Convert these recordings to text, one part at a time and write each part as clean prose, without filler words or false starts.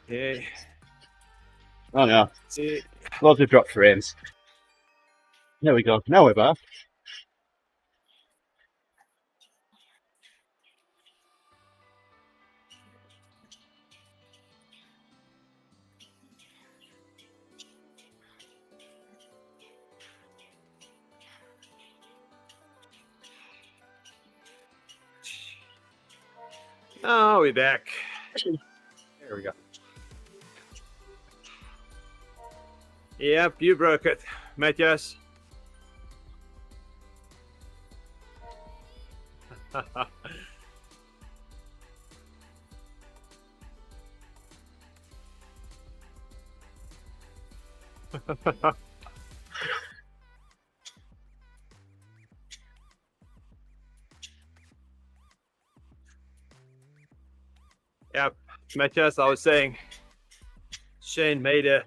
Okay. Oh no, See. loads of drop frames. There we go. Now we're back. Oh, we're back. There we go. Yep, you broke it, Matthias. Yep, Matthias, I was saying Shane made a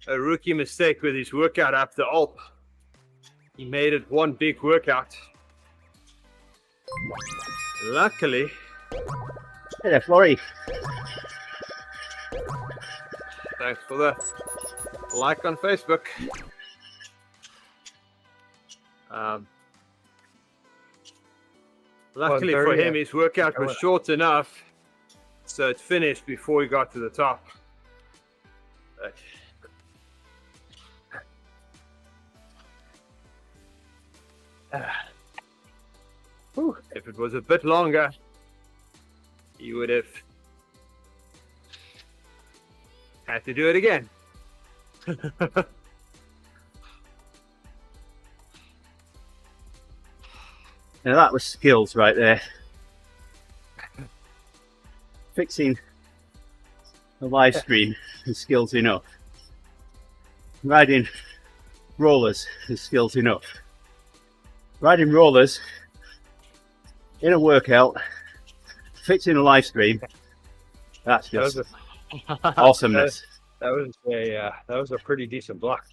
rookie mistake with his workout after Alp. He made it one big workout. Luckily. Hey there, Florrie. Thanks for the like on Facebook. Luckily for him, his workout was short enough, so it finished before he got to the top. But if it was a bit longer, he would have had to do it again. Now that was skills right there. Fixing a live stream is skills enough. Riding rollers is skills enough. Riding rollers in a workout, fixing a live stream, that's just awesomeness. That was a pretty decent block.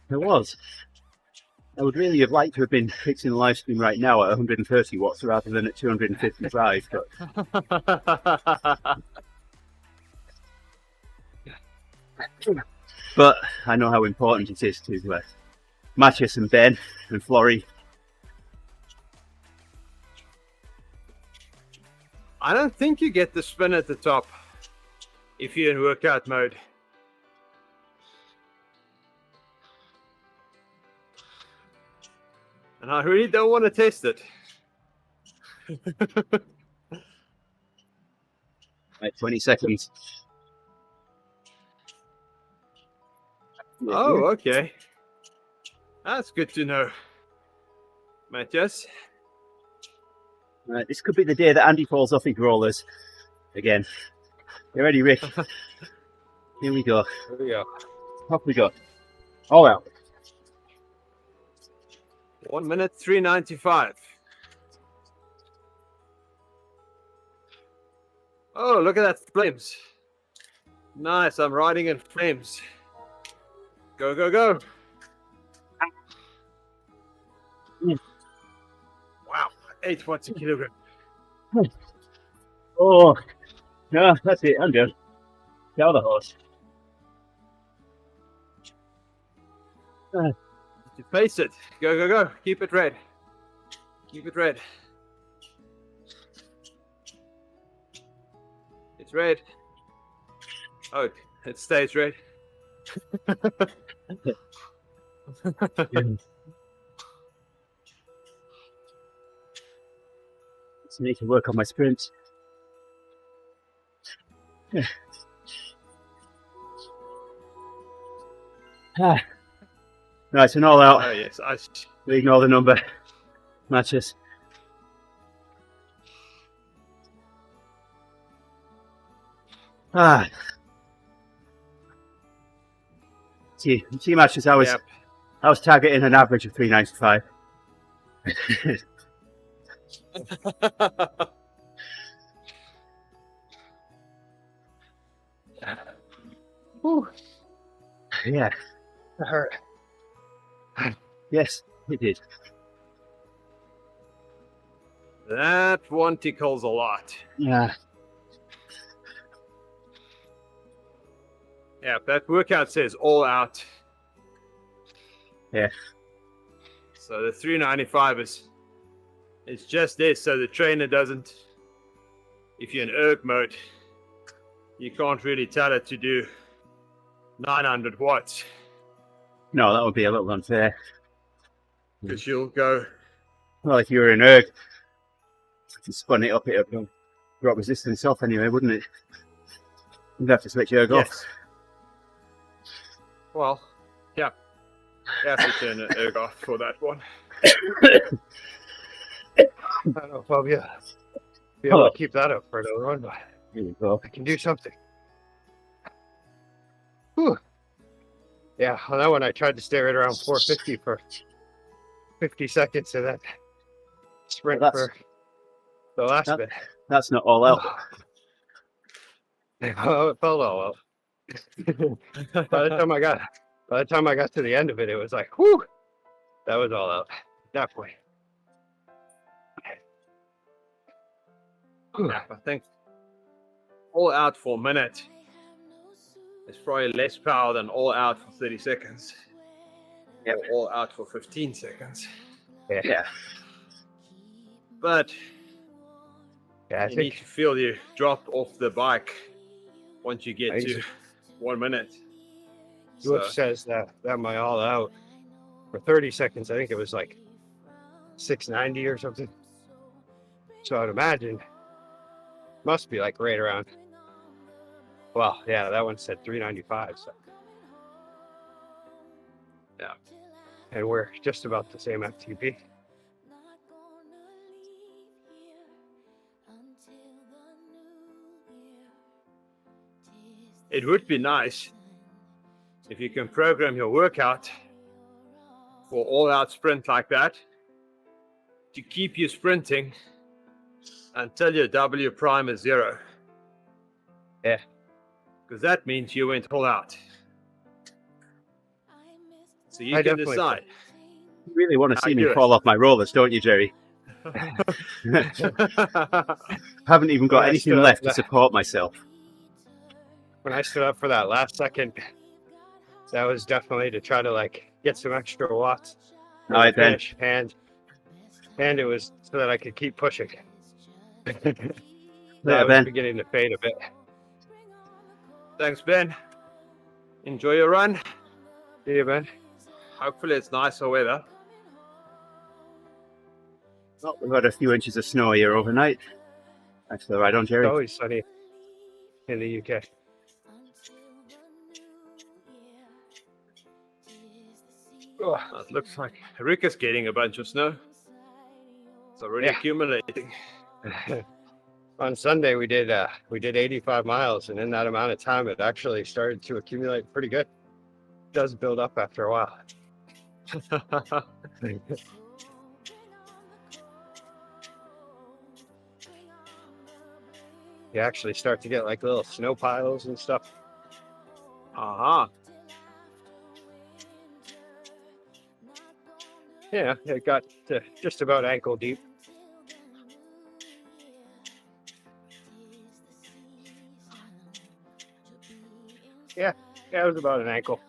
It was. I would really have liked to have been fixing the live stream right now at 130 watts rather than at 255. But I know how important it is to Matthias and Ben and Florrie. I don't think you get the spin at the top if you're in workout mode. And I really don't want to test it. Right, 20 seconds. Oh, okay. That's good to know, Matthias. Right, this could be the day that Andy falls off his rollers again. You ready, Rick? Here we go. Here we go. Off we go. All out. 1 minute 3:95. Oh, look at that flames. Nice, I'm riding in flames. Go, go, go. Wow, 8 watts a kilogram. Oh, no, that's it. I'm done. Get the horse. You face it. Go, go, go. Keep it red. Keep it red. It's red. Oh, it stays red. Just need to work on my sprints. Right, so all out. Oh, yes. We ignore the number. Matches. See matches. I was targeting an average of 395. Yeah. That hurt. Yes, it did. That that one tickles a lot. Yeah. Yeah, that workout says all out. Yeah. So the 395 is just this, so the trainer doesn't. If you're in erg mode, you can't really tell it to do 900 watts No, that would be a little unfair. because you'll go. Well, if you were in erg, if you spun it up, it would drop resistance off anyway, wouldn't it? You'd have to switch erg off. Yes. Well, yeah. You have to turn the erg off for that one. I don't know if I'll be able to keep that up for another run, but Here we go. I can do something. Whew. Yeah, on that one I tried to stay right around 450 for 50 seconds of that sprint for the last bit. That's not all out. Oh, it felt all out. By the time I got to the end of it, it was like, whew, that was all out. Definitely. Yeah, I think all out for a minute is probably less power than all out for 30 seconds. Yeah. Or all out for 15 seconds. Yeah. But Yeah, you need to feel you drop off the bike once you get to 1 minute. Swift So, says that my all out for 30 seconds, I think it was like 690 or something. So I'd imagine must be like right around. Well, yeah, that one said 395. So yeah. And we're just about the same FTP. It would be nice if you can program your workout for all out sprint like that to keep you sprinting until your W prime is 0. Yeah. Because that means you went all out. So you I can definitely decide. You really want to see I me do it. fall off my rollers, don't you, Gerrie? Haven't even got When I anything stood left up to that- support myself. When I stood up for that last second, that was definitely to try to like get some extra watts. for All the right, then. finish, and it was so that I could keep pushing. That was Ben. beginning to fade a bit. Thanks, Ben. Enjoy your run. See you, man. Hopefully it's nicer weather. Well, we've had a few inches of snow here overnight. Thanks for the ride on, It's Gerrie. always sunny in the UK. Oh, it looks like Rick is getting a bunch of snow. It's already Yeah. accumulating. On Sunday we did 85 miles, and in that amount of time it actually started to accumulate pretty good. It does build up after a while. You actually start to get like little snow piles and stuff. Aha. Yeah, it got to just about ankle deep. Yeah, it was about an ankle.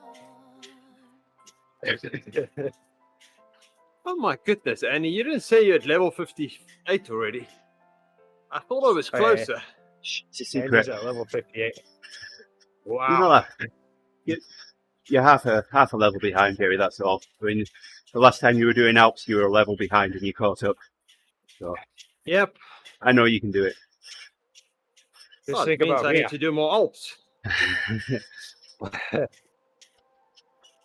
Oh my goodness, Annie, you didn't say you're at level 58 already. I thought I was Oh, yeah, yeah. closer. Shh, it's a And secret. he's at level 58. You know Wow. that? You're half a level behind, Gerrie, that's all. I mean, the last time you were doing Alps, you were a level behind and you caught up. So Yep. I know you can do it. Just Oh, think it means about I me. need to do more Alps.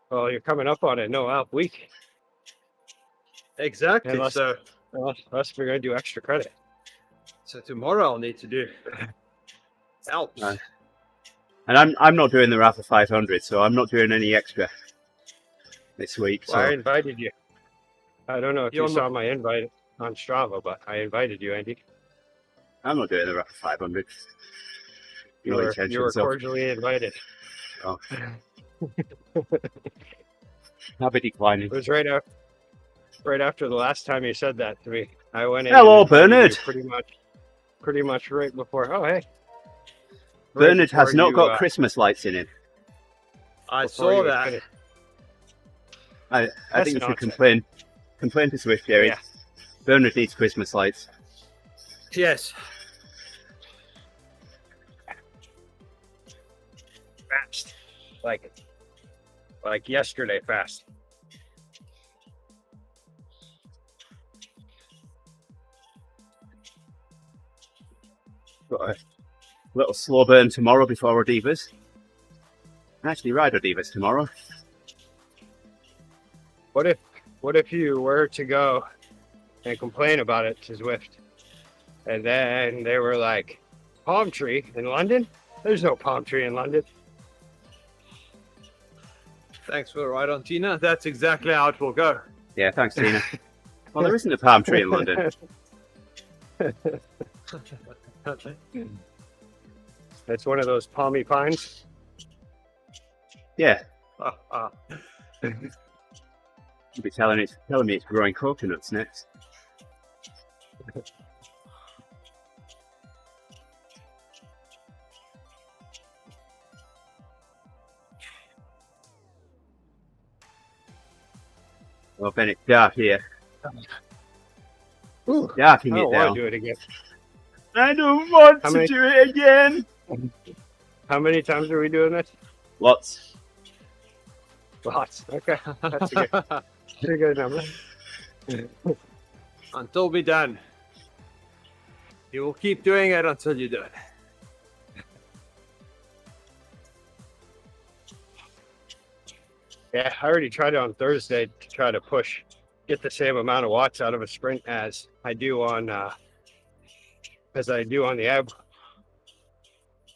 Well, you're coming up on it. No Alp week. Exactly. Unless- So Unless we're going to do extra credit. tomorrow I'll need to do Alps. Right. And I'm not doing the Rafa 500, so I'm not doing any extra this week. Well, I So invited you. I don't know if You're you saw my invite on Strava, but I invited you, Andy. I'm not doing the Rafa 500. You No were intentions of. cordially invited. Oh. Happy declining. It was right after the last time you said that to me. I went in. Hello, and tried to do Bernard. Pretty much right before. Oh, hey. Right Bernard has before not you, got Christmas lights in it. I before saw you that. finished. I That's think you should nonsense. complain to Swift, Gerrie. Yeah. Bernard needs Christmas lights. Yes. Fast. Like yesterday fast. Got a little slow burn tomorrow before Odivas. Actually, ride Odivas tomorrow. What if you were to go and complain about it to Zwift, and then they were like, palm tree in London? There's no palm tree in London. Thanks for the ride on, Tina. That's exactly how it will go. Yeah, thanks, Tina. Well, there isn't a palm tree in London. It's one of those palmy pines. Yeah, you'll be telling me it's growing coconuts next. Well, Ben, it's dark here. Ooh, Darking I it don't want down. to do it again. I don't want How to many- do it again. How many times are we doing this? Lots. Lots. Okay, that's a good number. Until we're done. You will keep doing it until you do it. Yeah, I already tried it on Thursday to try to get the same amount of watts out of a sprint as I do on the ebb,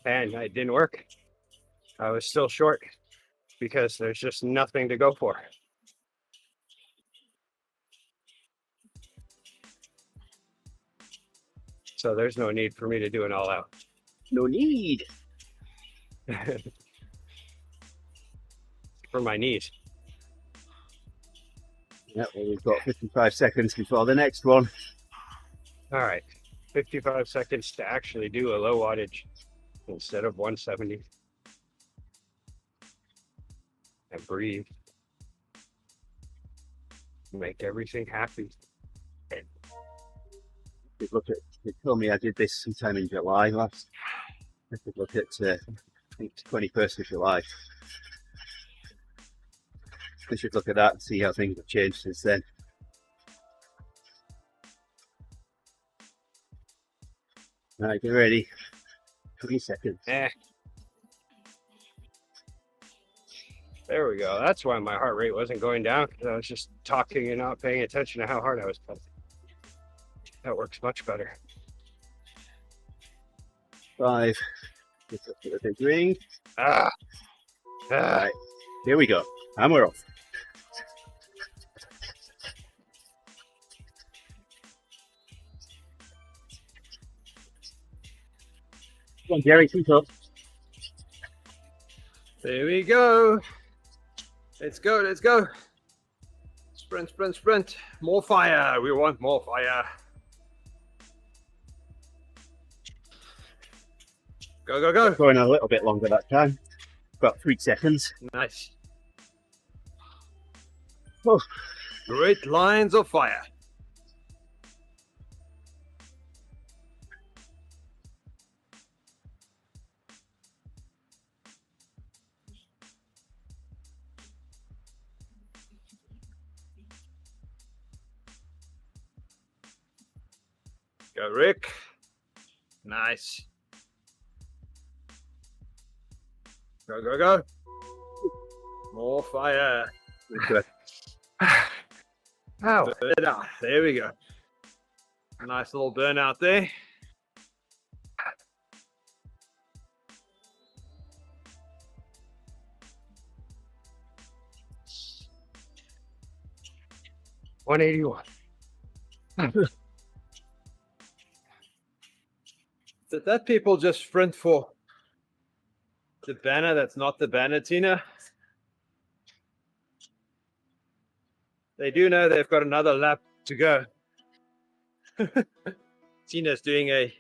and it didn't work. I was still short because there's just nothing to go for. So there's no need for me to do an all out. No need. For my knees. Yeah, well, we've got 55 seconds before the next one. All right, 55 seconds to actually do a low wattage instead of 170. And breathe. Make everything happy. They told me I did this sometime in July last. I could look at, I think it's 21st of July. We should look at that and see how things have changed since then. Right, get ready. 20 seconds. There we go. That's why my heart rate wasn't going down, because I was just talking and not paying attention to how hard I was pumping. That works much better. 5. Get up to the big ring. Ah. Right, here we go. And we're off. Come on, Gerrie, keep up. There we go. Let's go, let's go. Sprint, sprint, sprint. More fire. We want more fire. Go, go, go. Going a little bit longer that time. About 3 seconds. Nice. Oh. Great lines of fire. Go, Rick. Nice. Go, go, go. More fire. Good. Ow. Burn it out. There we go. Nice little burnout there. $181. Did that people just sprint for the banner that's not the banner, Tina? They do know they've got another lap to go. seen us doing a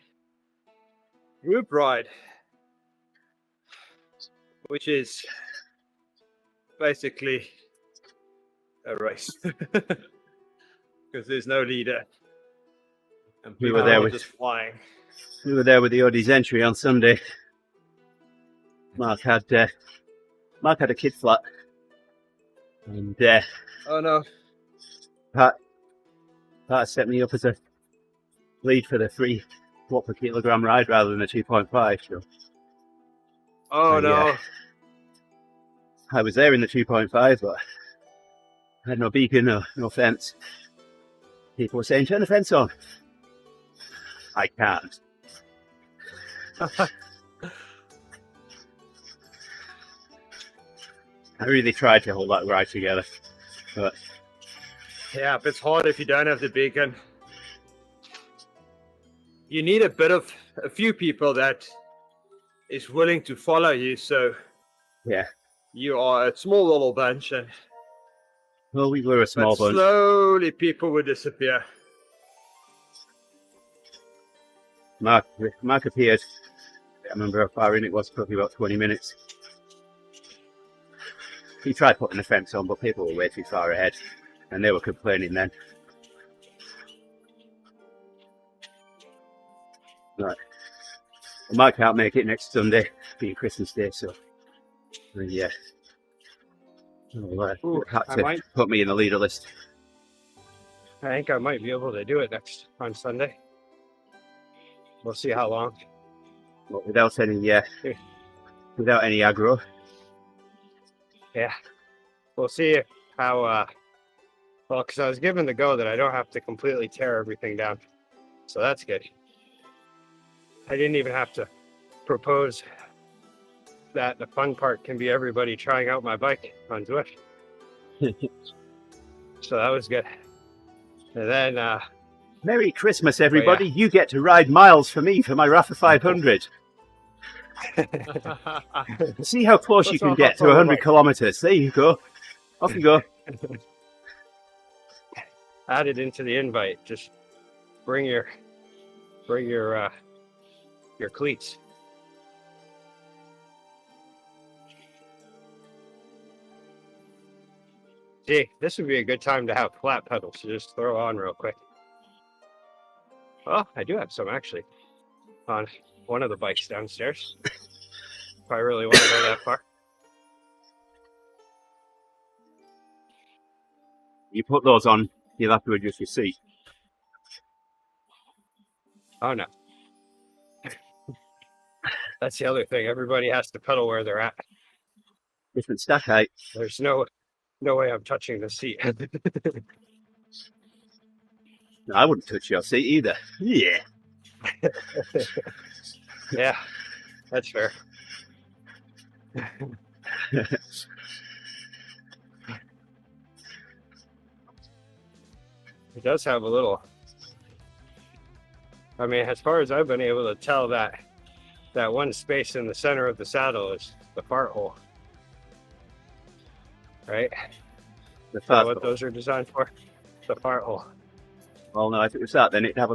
group ride, which is basically a race because there's no leader and We people were there are with- just flying. We were there with the ODZ entry on Sunday. Mark had a kid flat, and Oh no. Pat set me up as a lead for the 3 watt per kilogram ride rather than the 2.5. So Oh Oh, no. yeah. I was there in the 2.5, but I had no beacon, no fence. People were saying, "Turn the fence on." I can't. I really tried to hold that ride together, but Yeah, but it's hard if you don't have the beacon. You need a few people that is willing to follow you, so yeah. you are a small little bunch, and Well, we were a small but bunch. slowly people would disappear. Mark appeared. I remember how far in it was, probably about 20 minutes. He tried putting the fence on, but people were way too far ahead, and they were complaining then. Right. Well, Mark can't make it next Sunday, being Christmas Day, so yeah. Well, Ooh, had I to might. put me in the leader list. I think I might be able to do it on Sunday. We'll see how long. But without any aggro. Yeah. We'll see how, well, because I was given the go that I don't have to completely tear everything down. So that's good. I didn't even have to propose that the fun part can be everybody trying out my bike on Zwift. So that was good. And then, Merry Christmas, everybody! You get to ride miles for me for my Rafa 500. See how close you Let's can all get hop to on the 100 bike. kilometers. There you go. Off you go. added into the invite, just bring your cleats. See, this would be a good time to have flat pedals to just throw on real quick. Well, I do have some actually on one of the bikes downstairs. If I really want to go that far. You put those on, you'll have to adjust your seat. Oh no. That's the other thing. Everybody has to pedal where they're at. Different stack height. There's no way I'm touching the seat. No, I wouldn't touch your seat either. Yeah. Yeah, that's fair. It does have a little. I mean, as far as I've been able to tell, that one space in the center of the saddle is the fart hole, right? The Is that fart what hole. those are designed for? The fart hole. Well, no, if it was that, then it'd have a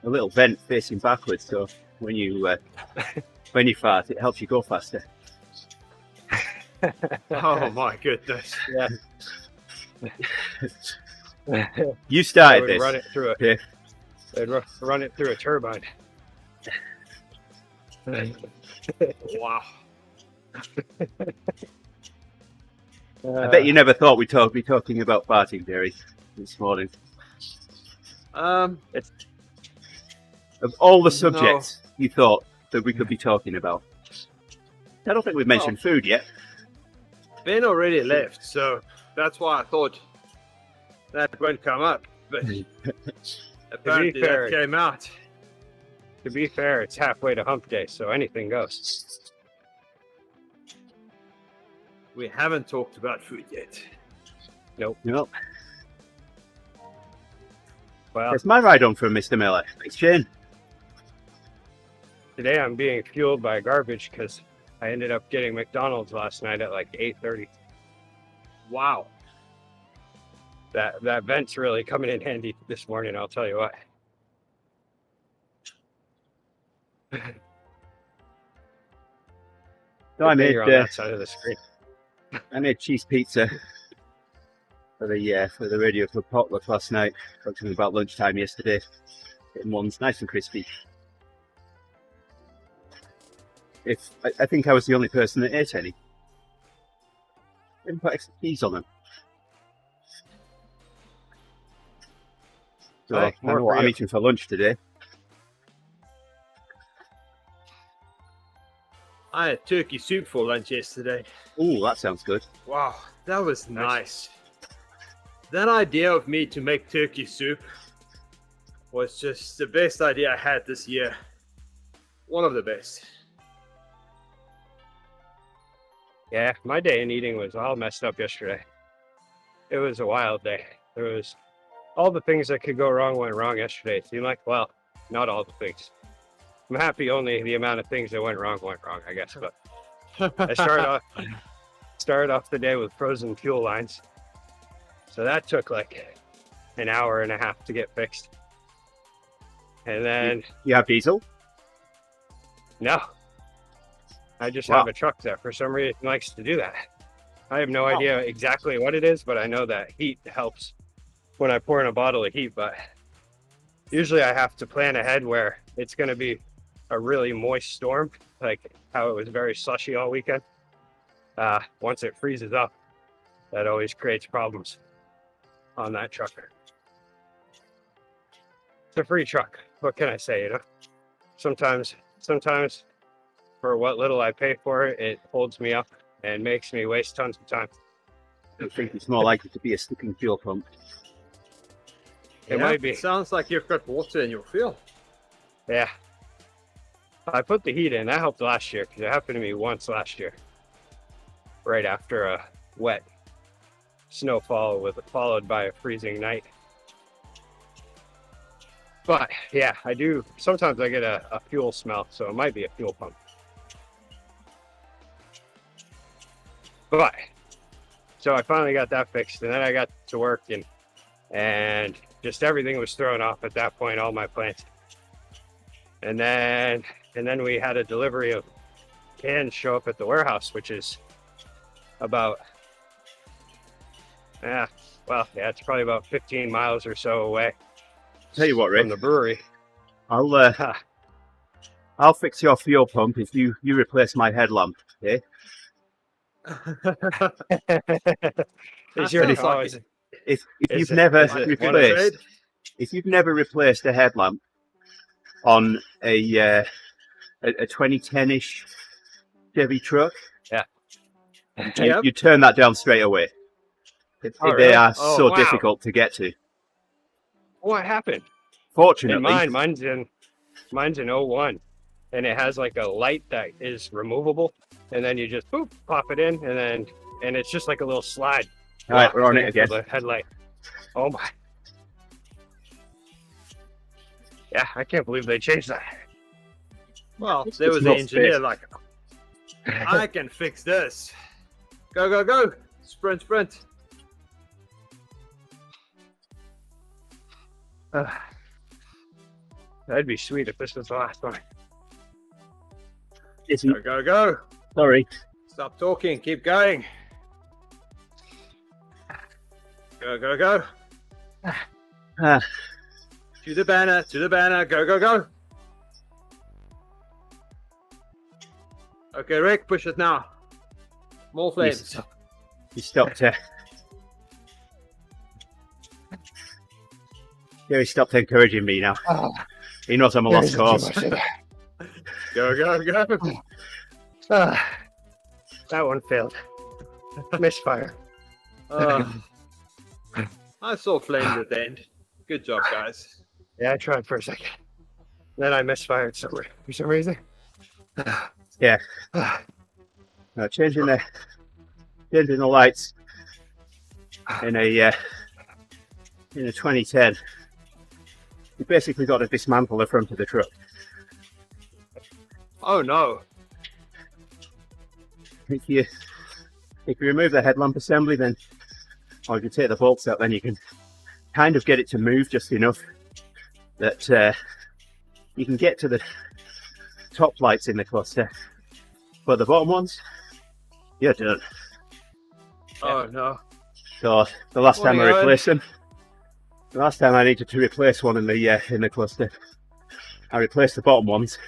little vent facing backwards. So when you fart, it helps you go faster. Oh my goodness. Yeah. You I started would this. run it through a. Yeah. They'd run it through a turbine. Wow. I bet you never thought we'd be talking about farting, Gerrie, this morning. Of all the subjects you thought that we could be talking about, I don't think we've mentioned food yet. Ben already left, so that's why I thought that won't come up. But apparently fair- that came out. To be fair, it's halfway to hump day, so anything goes. We haven't talked about food yet. Nope. Well, That's my ride on from Mr. Miller. Thanks, Shane. today I'm being fueled by garbage because I ended up getting McDonald's last night at like 8:30. Wow. that vent's really coming in handy this morning, I'll tell you what. So I made You're on that side of the screen. I made cheese pizza for the Radio Club potluck last night. Talking about lunchtime yesterday. Getting one's nice and crispy. I think I was the only person that ate any. Didn't put extra cheese on them. So Hey, I more know what for I'm you. eating for lunch today. I had turkey soup for lunch yesterday. Ooh, that sounds good. Wow, that was nice. That idea of me to make turkey soup was just the best idea I had this year. One of the best. Yeah, my day in eating was all messed up yesterday. It was a wild day. There was all the things that could go wrong went wrong yesterday. It seemed like, well, not all the things. I'm happy only the amount of things that went wrong, I guess. But I started off the day with frozen fuel lines. So that took like an hour and a half to get fixed. And then, You have diesel? no, I just Wow. have a truck that for some reason likes to do that. I have no idea exactly what it is, but I know that heat helps when I pour in a bottle of heat. But usually I have to plan ahead where it's going to be a really moist storm, like how it was very slushy all weekend. Once it freezes up, that always creates problems on that truck. It's a free truck. What can I say, you know? Sometimes for what little I pay for it, it holds me up and makes me waste tons of time. I think it's more likely to be a sticking fuel pump. It might be. Sounds like you've got water in your fuel. Yeah. I put the heat in. That helped last year because it happened to me once last year. Right after a wet snowfall followed by a freezing night. But yeah, I do. Sometimes I get a fuel smell, so it might be a fuel pump. But so I finally got that fixed, and then I got to work, and just everything was thrown off at that point, all my plans. And then we had a delivery of cans show up at the warehouse, which is about it's probably about 15 miles or so away. Tell you what, Rick, from the brewery. I'll fix your fuel pump if you replace my headlamp. Okay? Is your Sounds like If Is you've it- never is it one of replaced, if you've never replaced a headlamp on a 2010-ish Chevy truck, Yep. you turn that down straight away. They really? are Oh, so wow. difficult to get to. what happened? Fortunately, In mine's in 01, and it has like a light that is removable, and then you just pop it in, and it's just like a little slide. all right, we're on it again. The headlight. Oh my! Yeah, I can't believe they changed that. Well, It's there was the not engineer fixed. like, I can fix this. Go, go, go. Sprint, sprint. That'd be sweet if this was the last one. Isn't- Go, go, go. Sorry. Stop talking. Keep going. Go, go, go. Ah, To the banner. To the banner. Go, go, go. Okay, Rick, push it now. More flames. you stopped. Gerrie stopped encouraging me now. He knows I'm a lost cause. Go, go, go. That one failed. Misfire. I saw flames at the end. Good job, guys. Yeah, I tried for a second. Then I misfired somewhere for some reason. Yeah. Changing the lights in a 2010. You basically got to dismantle the front of the truck. Oh no. If you remove the headlamp assembly, then or if you take the bolts out, then you can kind of get it to move just enough that you can get to the top lights in the cluster, but the bottom ones, you're done. Oh no. So the last time I Morning, Owen. replaced them, the last time I needed to replace one in the cluster, I replaced the bottom ones,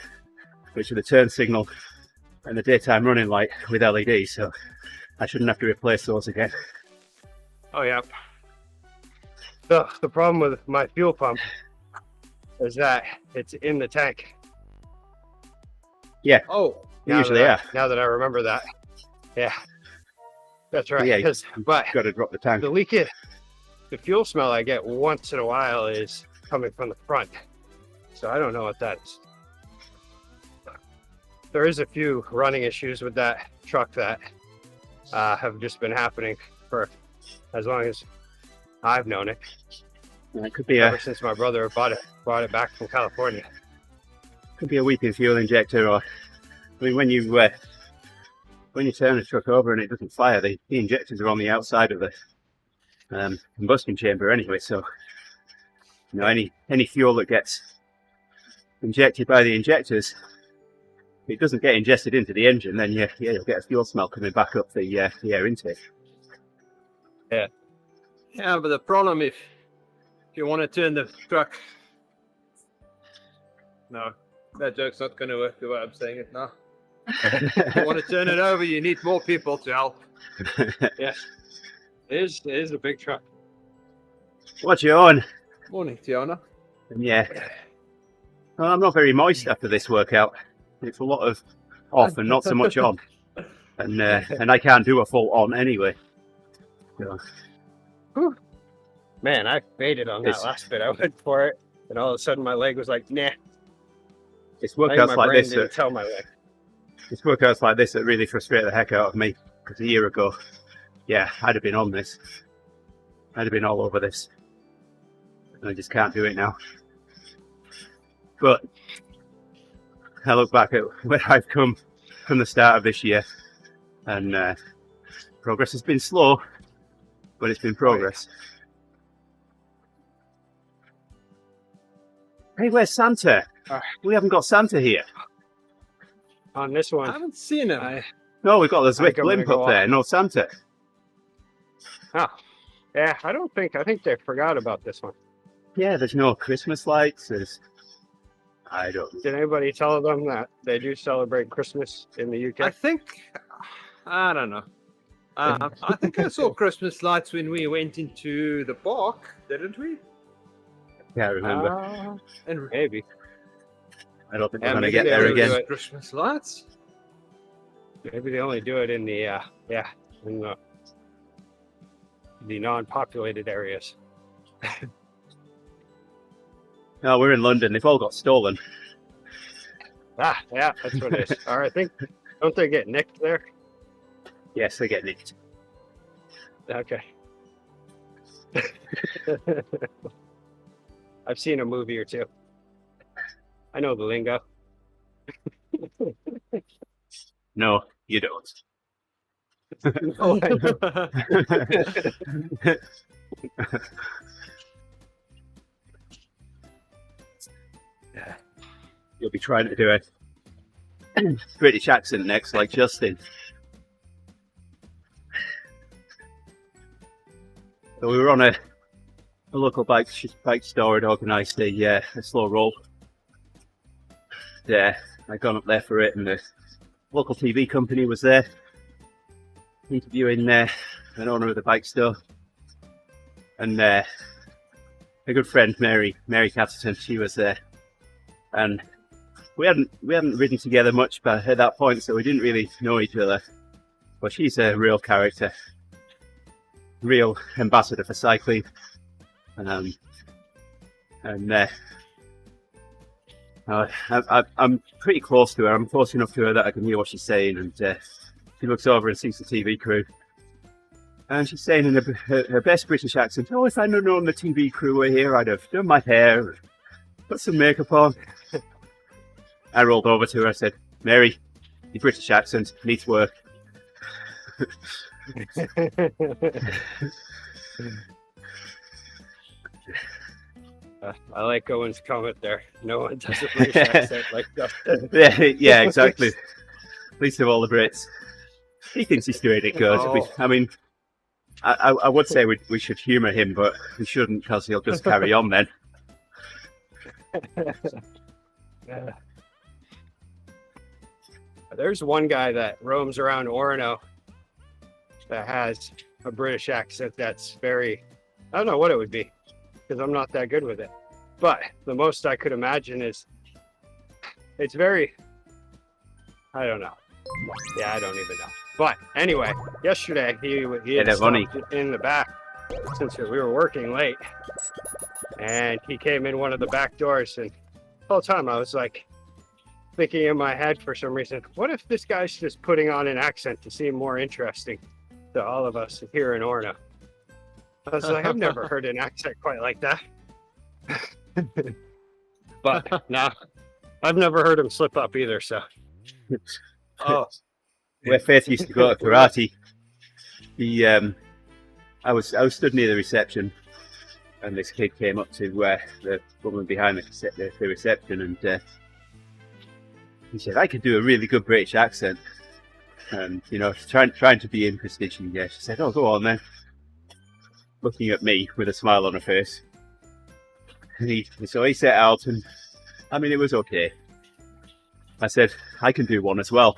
which are the turn signal and the daytime running light with LED, so I shouldn't have to replace those again. Oh yeah. The problem with my fuel pump is that it's in the tank. Yeah, Oh. they usually are. Now that I remember that. Yeah. That's right. Yeah, But Got to drop the tank. the fuel smell I get once in a while is coming from the front. So I don't know what that's. There is a few running issues with that truck that have just been happening for as long as I've known it. It could be Ever since my brother brought it back from California. a weeping fuel injector, or I mean, when you turn a truck over and it doesn't fire, the injectors are on the outside of the combustion chamber anyway. So you know, any fuel that gets injected by the injectors, if it doesn't get ingested into the engine, then you'll get a fuel smell coming back up the air intake. Yeah, but the problem if you want to turn the truck. No, that joke's not going to work the way I'm saying it now. If you want to turn it over, you need more people to help. Yes. It is a big truck. What's you on? Morning, Tiana. And yeah, well, I'm not very moist after this workout. It's a lot of off and not so much on, and I can't do a full on anyway. So, Man, I faded on that It's- last bit. I went for it, and all of a sudden my leg was like, nah. it's I think workouts my like brain this didn't that tell my leg. really frustrate the heck out of me. Because a year ago, yeah, I'd have been on this. I'd have been all over this. And I just can't do it now. But I look back at where I've come from the start of this year, and progress has been slow, but it's been progress. Hey, where's Santa? We haven't got Santa here. On this I one, haven't seen him. No, we've got the I think Zwift I'm gonna blimp go up there. No Santa. yeah, I think they forgot about this one. Yeah, there's no Christmas lights. I don't know. Did anybody tell them that they do celebrate Christmas in the I UK? think, I don't know. I think I saw Christmas lights when we went into the park, didn't we? Can't remember. And Maybe. I don't think Yeah, we're going to maybe get they there will do again. it. Christmas lights. Maybe they only do it in the in the non-populated areas. No, we're in London. They've all got stolen. Yeah, that's what it is. Or I think, don't they get nicked there? Yes, they get nicked. Okay. I've seen a movie or two. I know the lingo. No, you don't. Oh, I know. You'll be trying to do a British accent next, like Justin. So we were on a local bike store had organised a slow roll. Yeah, I'd gone up there for it, and the local TV company was there interviewing an owner of the bike store, and a good friend, Mary Catterton, she was there, and we hadn't ridden together much but at that point, so we didn't really know each other. But she's a real character, real ambassador for cycling, and I'm pretty close to her. I'm close enough to her that I can hear what she's saying, and she looks over and sees the TV crew, and she's saying in her best British accent, "Oh, if I'd known the TV crew were here, I'd have done my hair, put some makeup on." I rolled over to her. I said, "Mary, your British accent needs work." I like Owen's comment there. No one does a British accent like that. Yeah, exactly. Least of all the Brits. He thinks he's doing it good. Oh. I mean, I would say we should humour him, but we shouldn't because he'll just carry on then. There's one guy that roams around Orono that has a British accent that's very, I don't know what it would be because I'm not that good with it. But the most I could imagine is it's very, I don't know. Yeah, I don't even know. But anyway, yesterday he had stopped in the back since we were working late. And he came in one of the back doors, and the whole time I was like thinking in my head for some reason, what if this guy's just putting on an accent to seem more interesting to all of us here in Orono? I was like, I've never heard an accent quite like that. But no, I've never heard him slip up either, so. Oh, Where Faith used to go to karate, I was stood near the reception, and this kid came up to the woman behind the reception, and he said, "I could do a really good British accent," and you know, trying to be interesting. Yeah, she said, "Oh, go on then," looking at me with a smile on her face. And so he set out, and I mean, it was okay. I said, "I can do one as well."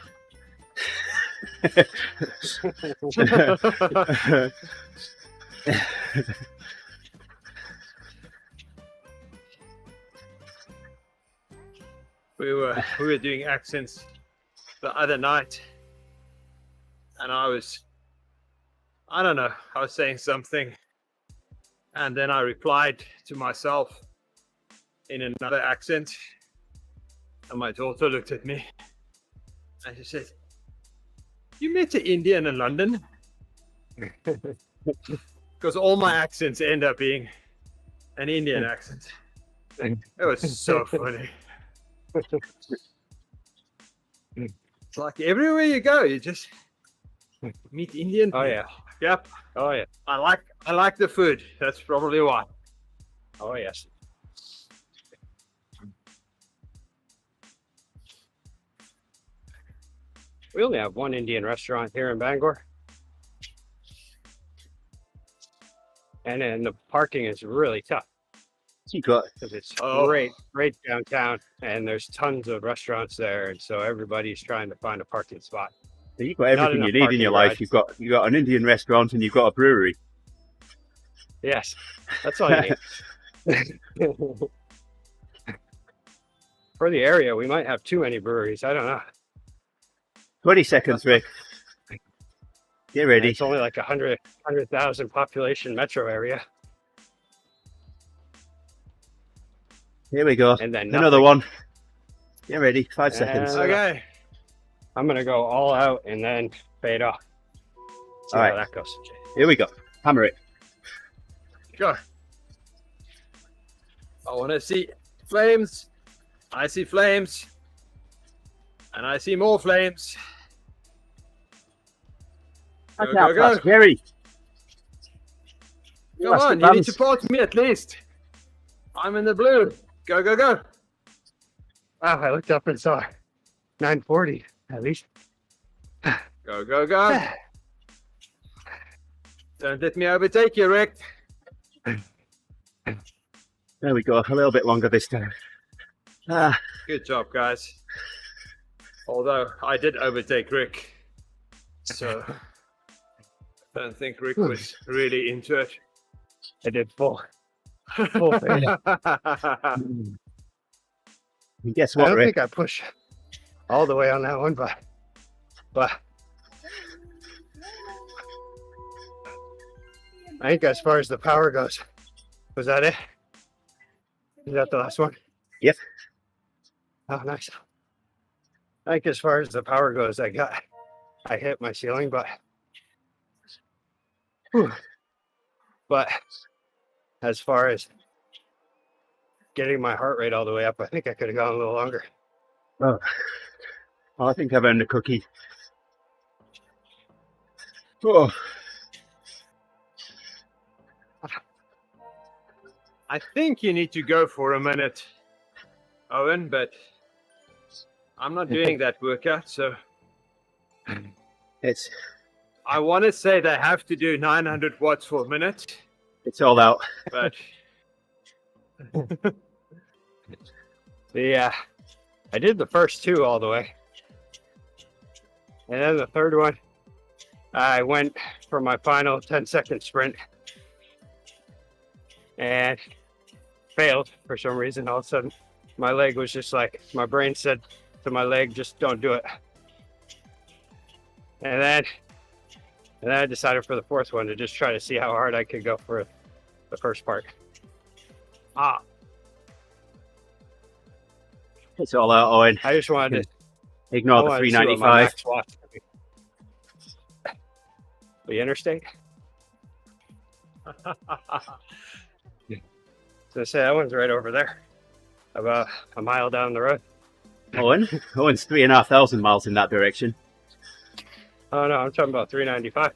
we were doing accents the other night, and I was saying something, and then I replied to myself in another accent, and my daughter looked at me and she said, "You met an Indian in London?" Because all my accents end up being an Indian accent. It was so funny. It's like everywhere you go, you just meet Indian people. Oh yeah. Yep. Oh yeah. I like the food. That's probably why. Oh yes. We only have one Indian restaurant here in Bangor. And then the parking is really tough You got because it's right downtown, and there's tons of restaurants there, and so everybody's trying to find a parking spot. you've got everything you need in your life. You've got an Indian restaurant and you've got a brewery. Yes, that's all you need. For the area, we might have too many breweries. I don't know. 20 seconds, Rick. Get ready. It's only like 100,000 population metro area. Here we go. And then another one. Get ready. 5 seconds. Okay. I'm gonna go all out and then fade off. See All how right. that goes. Here we go. Hammer it. Go. I want to see flames. I see flames. And I see more flames. Go, go, go. Gerrie. Come on, you need to pass me at least. I'm in the blue. Go, go, go. Wow, I looked up and saw 940 at least. Go, go, go. Don't let me overtake you, Rick. There we go. A little bit longer this time. Good job, guys. Although I did overtake Rick. So I don't think Rick was really into it. I did full fade. And guess I what, don't Rick? think I pushed all the way on that one, but I think as far as the power goes, was that it? Is that the last one? Yep. Oh, nice. I think as far as the power goes, I hit my ceiling, but as far as getting my heart rate all the way up, I think I could have gone a little longer. Oh, I think I've earned a cookie. Oh. I think you need to go for a minute, Owen, but I'm not doing that workout, so It's I want to say they have to do 900 watts for a minute, all out. but I did the first 2 all the way. And then the third one, I went for my final 10-second sprint and failed for some reason. All of a sudden, my leg was just like, my brain said to my leg, just don't do it. And then I decided for the fourth one to just try to see how hard I could go for the first part. It's all out, Owen. I just wanted to Ignore the I wanted to see what my 395. max watts could be. The interstate? So I say that one's right over there, about a mile down the road. Owen's 3,500 miles in that direction. Oh no, I'm talking about 395.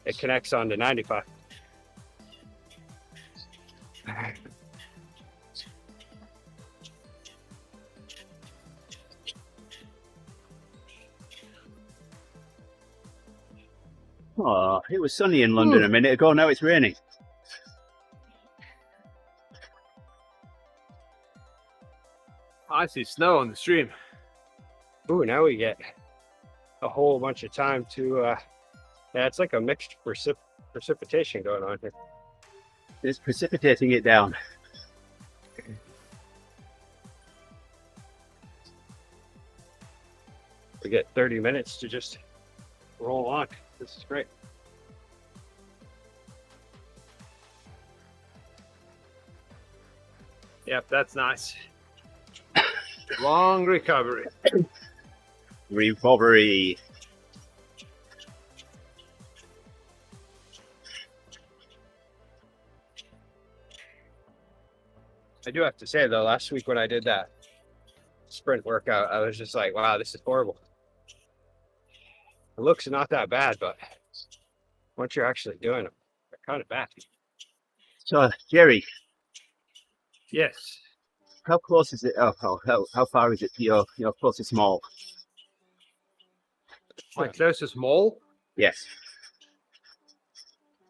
It connects on to 95. Oh, it was sunny in London a minute ago. Now it's raining. I see snow on the stream. Ooh, now we get a whole bunch of time to, yeah, it's like a mixed precipitation going on here. It's precipitating it down. We get 30 minutes to just roll on. This is great. Yep, that's nice. Long recovery. Recovery. I do have to say though, last week when I did that sprint workout, I was just like, wow, this is horrible. It looks not that bad, but once you're actually doing them, they're kind of bad. So, Gerrie, Yes. how close is it? How far is it to your closest mall? My closest mall, Yes.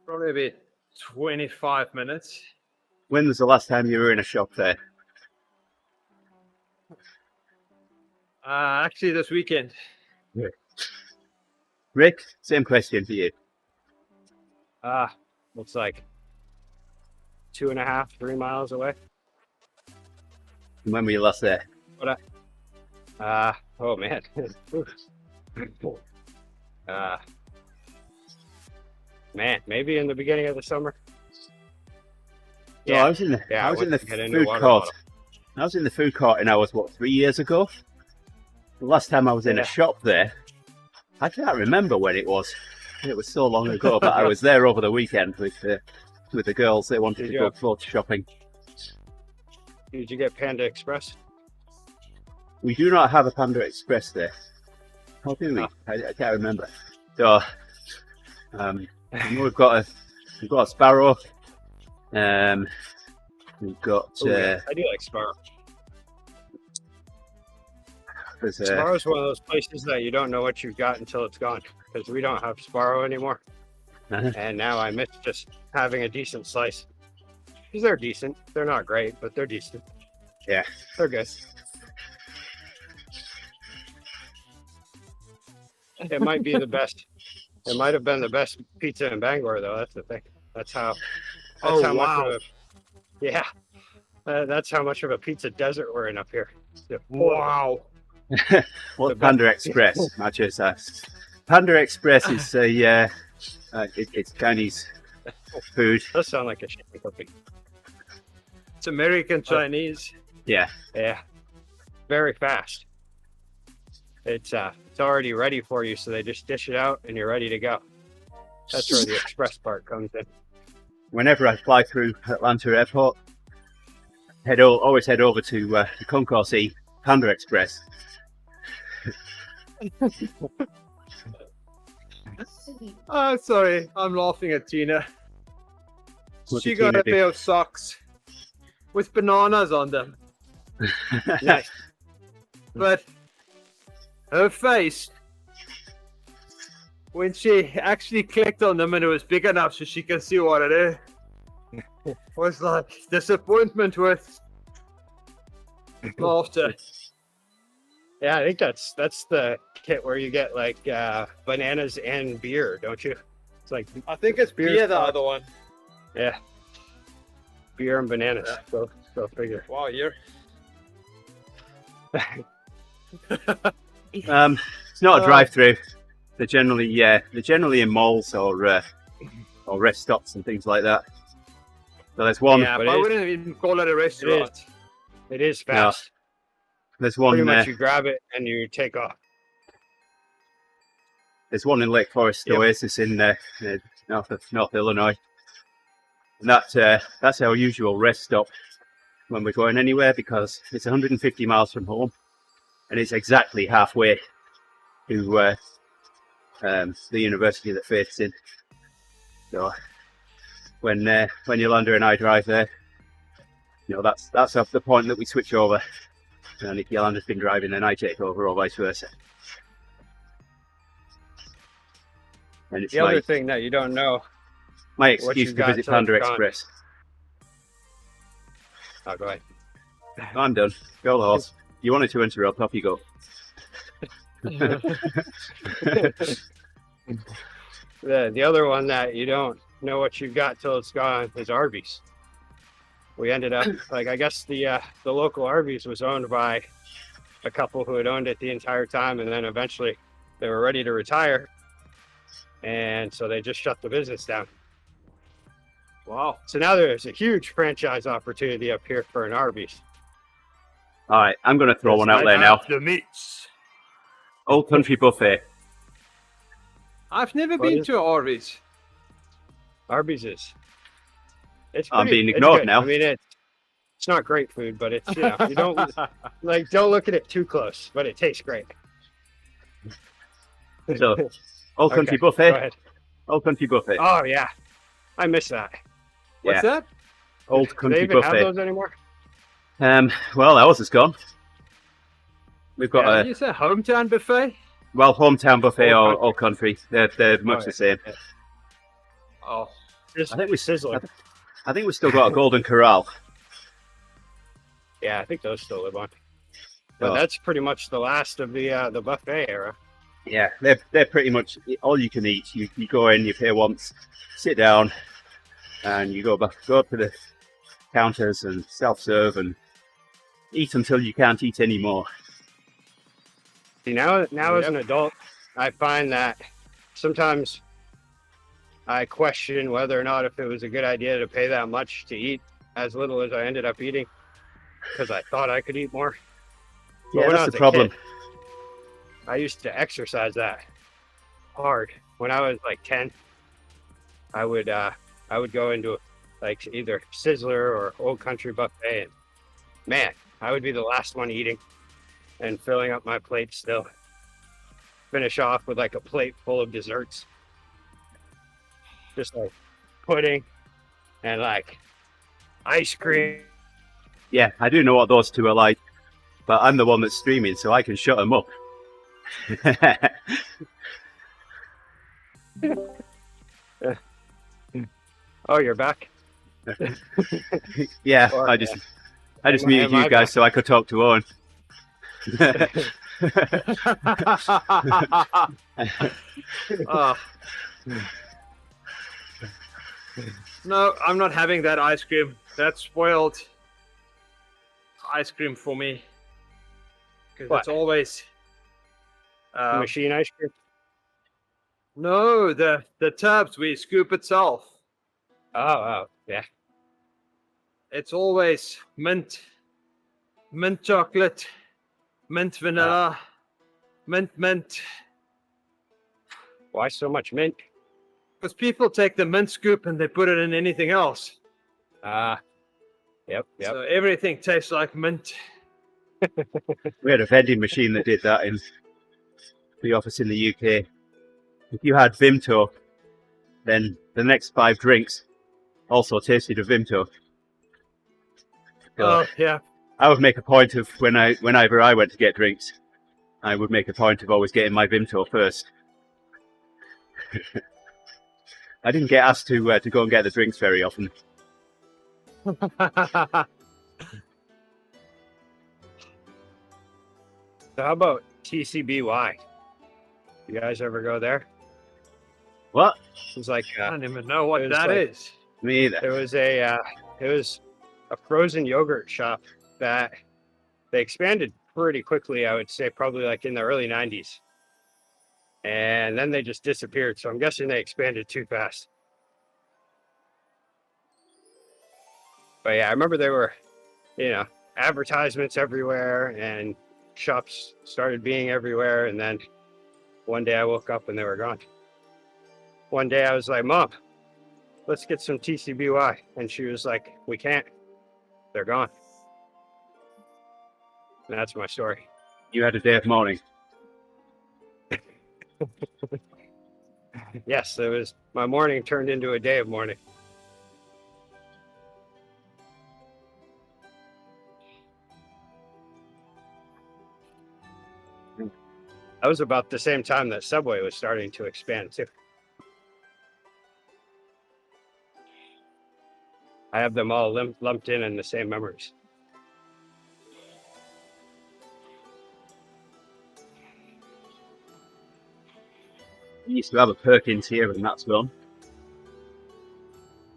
probably about 25 minutes. When was the last time you were in a shop there? Actually, this weekend. Rick, same question for you. Looks like 2.5, 3 miles away. When were you last there? Oh man. Man, maybe in the beginning of the summer. No, I was in the Yeah, I was in the get into food water court. bottle. I was in the food court, and I was 3 years ago. The last time I was in a Yeah. shop there, I can't remember when it was. It was so long ago, but I was there over the weekend with the girls. They wanted Did to you go have- clothes shopping. Did you get Panda Express? We do not have a Panda Express there. How do we? Oh. I can't remember. So, we've got a Sparrow. We've got Ooh, yeah, I do like Sparrow. there's a, Sparrow's one of those places that you don't know what you've got until it's gone, because we don't have Sparrow anymore. And now I miss just having a decent slice. Because they're decent. They're not great, but they're decent. Yeah. They're good. It might be the best. It might have been the best pizza in Bangor, though. That's the thing. That's how Oh, much wow. of a, yeah. That's how much of a pizza desert we're in up here. Wow. What's the Panda Express? I just asked. Panda Express is it's Chinese food. Does sound like a shit company. It's American Chinese. Yeah. Yeah, very fast. It's already ready for you, so they just dish it out and you're ready to go. That's where the express part comes in. Whenever I fly through Atlanta Airport, always head over to the Concourse E Panda Express. Oh, sorry, I'm laughing at Tina. What She did got Tina a do? pair of socks with bananas on them, Nice. but her face when she actually clicked on them and it was big enough so she can see what it is was like disappointment with laughter. Yeah, I think that's the kit where you get like bananas and beer, don't you? It's like I think it's Beer's beer, the fine. other one. yeah, beer and bananas. Yeah. Go figure. Wow, you're It's not a drive-through. They're generally in malls or rest stops and things like that. So there's one. yeah, but but I it is- wouldn't even call it a restaurant. It is fast. There's one. Pretty much, you grab it and you take off. There's one in Lake Forest Yep. Oasis in North Illinois. And that's our usual rest stop when we're going anywhere because it's 150 miles from home, and it's exactly halfway to the university that Faith's in. So when Yolanda and I drive there, that's up the point that we switch over. And if Yolanda's been driving, then I take over, or vice versa. And it's The other thing that you don't know. my what excuse you to got visit till Panda it's gone. Express. Oh, go ahead. I'm done. Go the horse. You wanted to interrupt, off you go. The other one that you don't know what you've got till it's gone is Arby's. We ended up like I guess the local Arby's was owned by a couple who had owned it the entire time, and then eventually they were ready to retire, and so they just shut the business down. Wow. So now there's a huge franchise opportunity up here for an Arby's. All right, I'm going to throw one out I there now. have the meats. Old Country Buffet. I've never What been is- to Arby's. Arby's is. It's I'm pretty- being it's ignored good. now. I mean, it's not great food, but it's you don't don't look at it too close, but it tastes great. So, Old Okay, Country Go Buffet. ahead. Old Country Buffet. Oh yeah, I miss that. What's that? Old Do they Country even have Buffet. those anymore? Well, ours is gone. We've got Did you say hometown buffet? Hometown Buffet Old or Old Country. They're much yeah. the same. Oh, Just I think we Sizzler. I think we've still got a Golden Corral. Yeah, I think those still live on. But Oh. that's pretty much the last of the buffet era. Yeah, they're pretty much all you can eat. You go in, you pay once, sit down, and you go up to the counters and self-serve and eat until you can't eat anymore. See, now as Yep. an adult, I find that sometimes I question whether or not if it was a good idea to pay that much to eat as little as I ended up eating because I thought I could eat more. But Yeah, when I that's was the a problem. kid, I used to exercise that hard. When I was like 10, I would go into like either Sizzler or Old Country Buffet, and man, I would be the last one eating and filling up my plate still. Finish off with like a plate full of desserts, just like pudding and like ice cream. Yeah, I do know what those two are like, but I'm the one that's streaming, so I can shut them up. Oh, you're back. Yeah, Or- I just Am muted I you guys so I could talk to Owen. oh. No, I'm not having that ice cream. That's spoiled ice cream for me. Because What? it's always Machine ice cream. no, the tubs we scoop itself. Oh, yeah. It's always mint chocolate, mint vanilla, mint. Why so much mint? Because people take the mint scoop and they put it in anything else. Yep. So everything tastes like mint. We had a vending machine that did that in the office in the UK. if you had Vimto, then the next 5 drinks also tasted of Vimto. So Oh yeah. I would make a point of whenever I went to get drinks, I would make a point of always getting my Vimto first. I didn't get asked to go and get the drinks very often. So how about TCBY? You guys ever go there? What? It was like I don't even know what it was that like- is. Me either. it was a frozen yogurt shop that they expanded pretty quickly. I would say probably like in the early 90s, and then they just disappeared. So I'm guessing they expanded too fast. But yeah, I remember there were, advertisements everywhere, and shops started being everywhere. And then one day I woke up and they were gone. One day I was like, Mom, let's get some TCBY. And she was like, we can't. They're gone. And that's my story. You had a day of mourning. Yes, it was my morning turned into a day of mourning. That was about the same time that Subway was starting to expand too. I have them all lumped in the same memories. We used to have a Perkins here, and that's gone.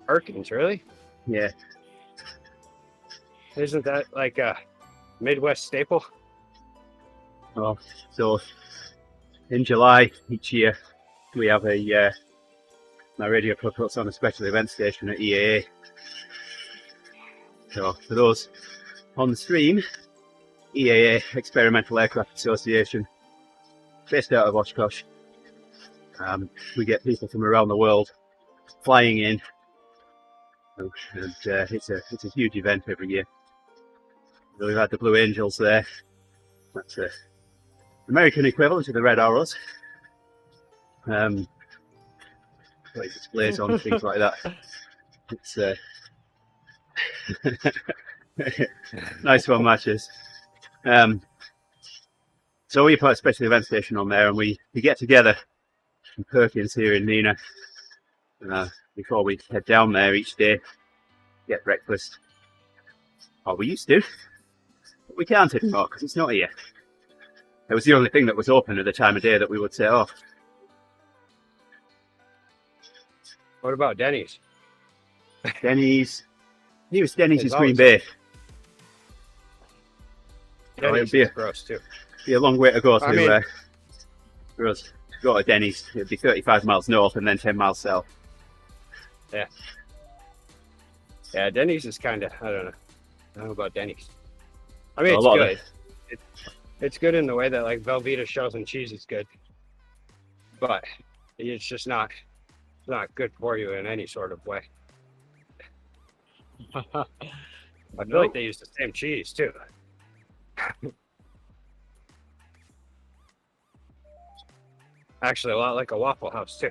Perkins, really? Yeah. Isn't that like a Midwest staple? Oh, so in July each year, we have my radio club puts on a special event station at EAA. So for those on the stream, EAA, Experimental Aircraft Association, based out of Oshkosh. We get people from around the world flying in, and it's a huge event every year. So we've had the Blue Angels there. That's the American equivalent of the Red Arrows. Got displays on things like that. It's nice one matches. So we put a special event station on there, and we get together in Perkins here in Neenah before we head down there each day, get breakfast. Or we used to, but we can't anymore because it's not here. It was the only thing that was open at the time of day that we would set off. What about Denny's? Denny's, nearest Denny's It's is Green always- Bay. Denny's it'd be is gross too. Be a long way to go I mean- for us to go to Denny's. It'd be 35 miles north and then 10 miles south. Yeah, Denny's is kind of, I don't know about Denny's. I mean, A it's lot of good. It's good in the way that like Velveeta shells and cheese is good, but it's just not good for you in any sort of way. I feel like they use the same cheese too. Actually, a lot like a Waffle House too.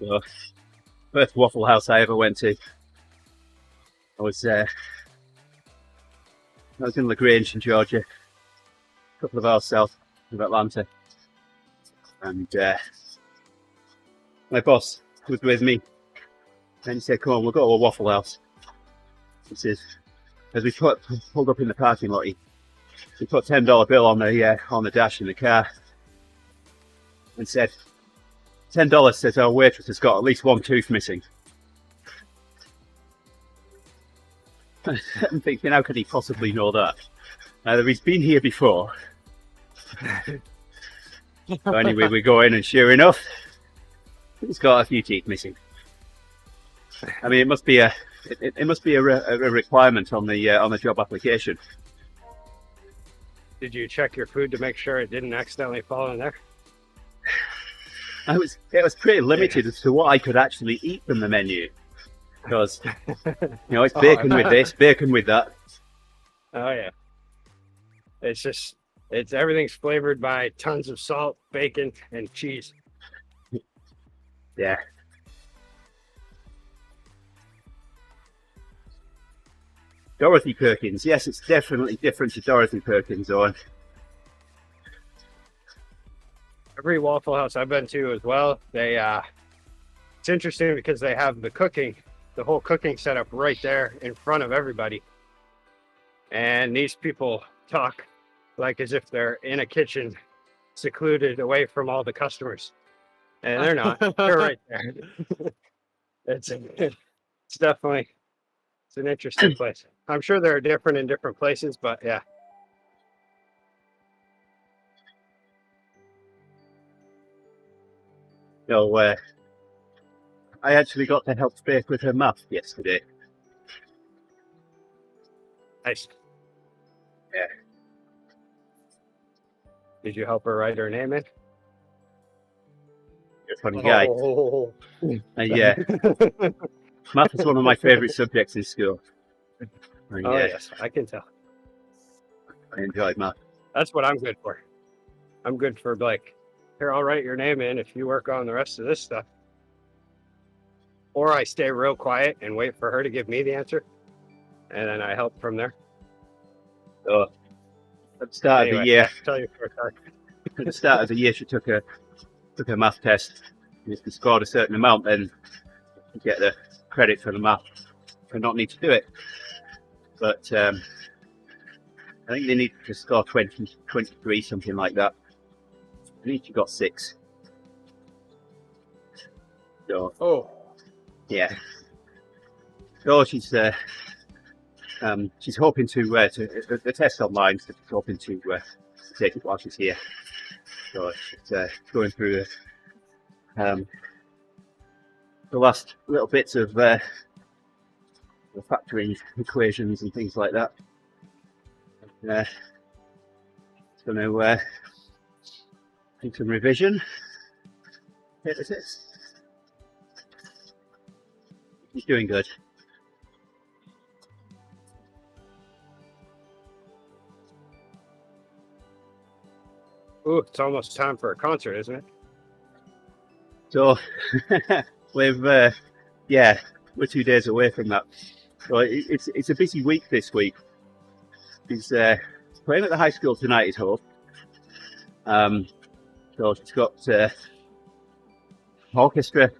So, first Waffle House I ever went to, I was in LaGrange in Georgia, a couple of hours south of Atlanta, and my boss was with me, and he said, "Come on, we'll go to a Waffle House." He says, as we pulled up in the parking lot, he put $10 bill on the dash in the car, and said, $10 says our waitress has got at least one tooth missing. I'm thinking, how could he possibly know that? Either he's been here before. So anyway, we go in, and sure enough, he's got a few teeth missing. I mean, it must be a requirement on the job application. Did you check your food to make sure it didn't accidentally fall in there? It was pretty limited as to what I could actually eat from the menu, because it's bacon with this, bacon with that. Oh yeah. It's just Everything's flavored by tons of salt, bacon, and cheese. Yeah. Dorothy Perkins. Yes, it's definitely different to Dorothy Perkins, Owen. Every Waffle House I've been to as well, they it's interesting because they have the whole cooking setup right there in front of everybody. And these people talk like as if they're in a kitchen, secluded away from all the customers. And they're not. They're right there. It's definitely an interesting place. I'm sure they're different in different places, but yeah. So, I actually got to help Faith with her math yesterday. Nice. Yeah. Did you help her write her name in? You're a funny guy. Oh. Yeah. Math is one of my favourite subjects in school. And, Oh yeah, yes, I can tell. I enjoyed math. That's what I'm good for. I'm good for like, here, I'll write your name in if you work on the rest of this stuff. Or I stay real quiet and wait for her to give me the answer. And then I help from there. So, at the start of the year, Tell you for a start. at the start of the year, she took a math test. And if you scored a certain amount, then you get the credit for the math and not need to do it. But I think they need to score 20, 23, something like that. I think she got 6. So, yeah. So she's hoping to the test online. So she's hoping to take it while she's here. So she's going through the last little bits of the factoring equations and things like that. It's going to do some revision. Here it is. He's doing good. Ooh, it's almost time for a concert, isn't it? So we've we're 2 days away from that. So it's a busy week this week. He's playing at the high school tonight, is Hope. So she's got orchestra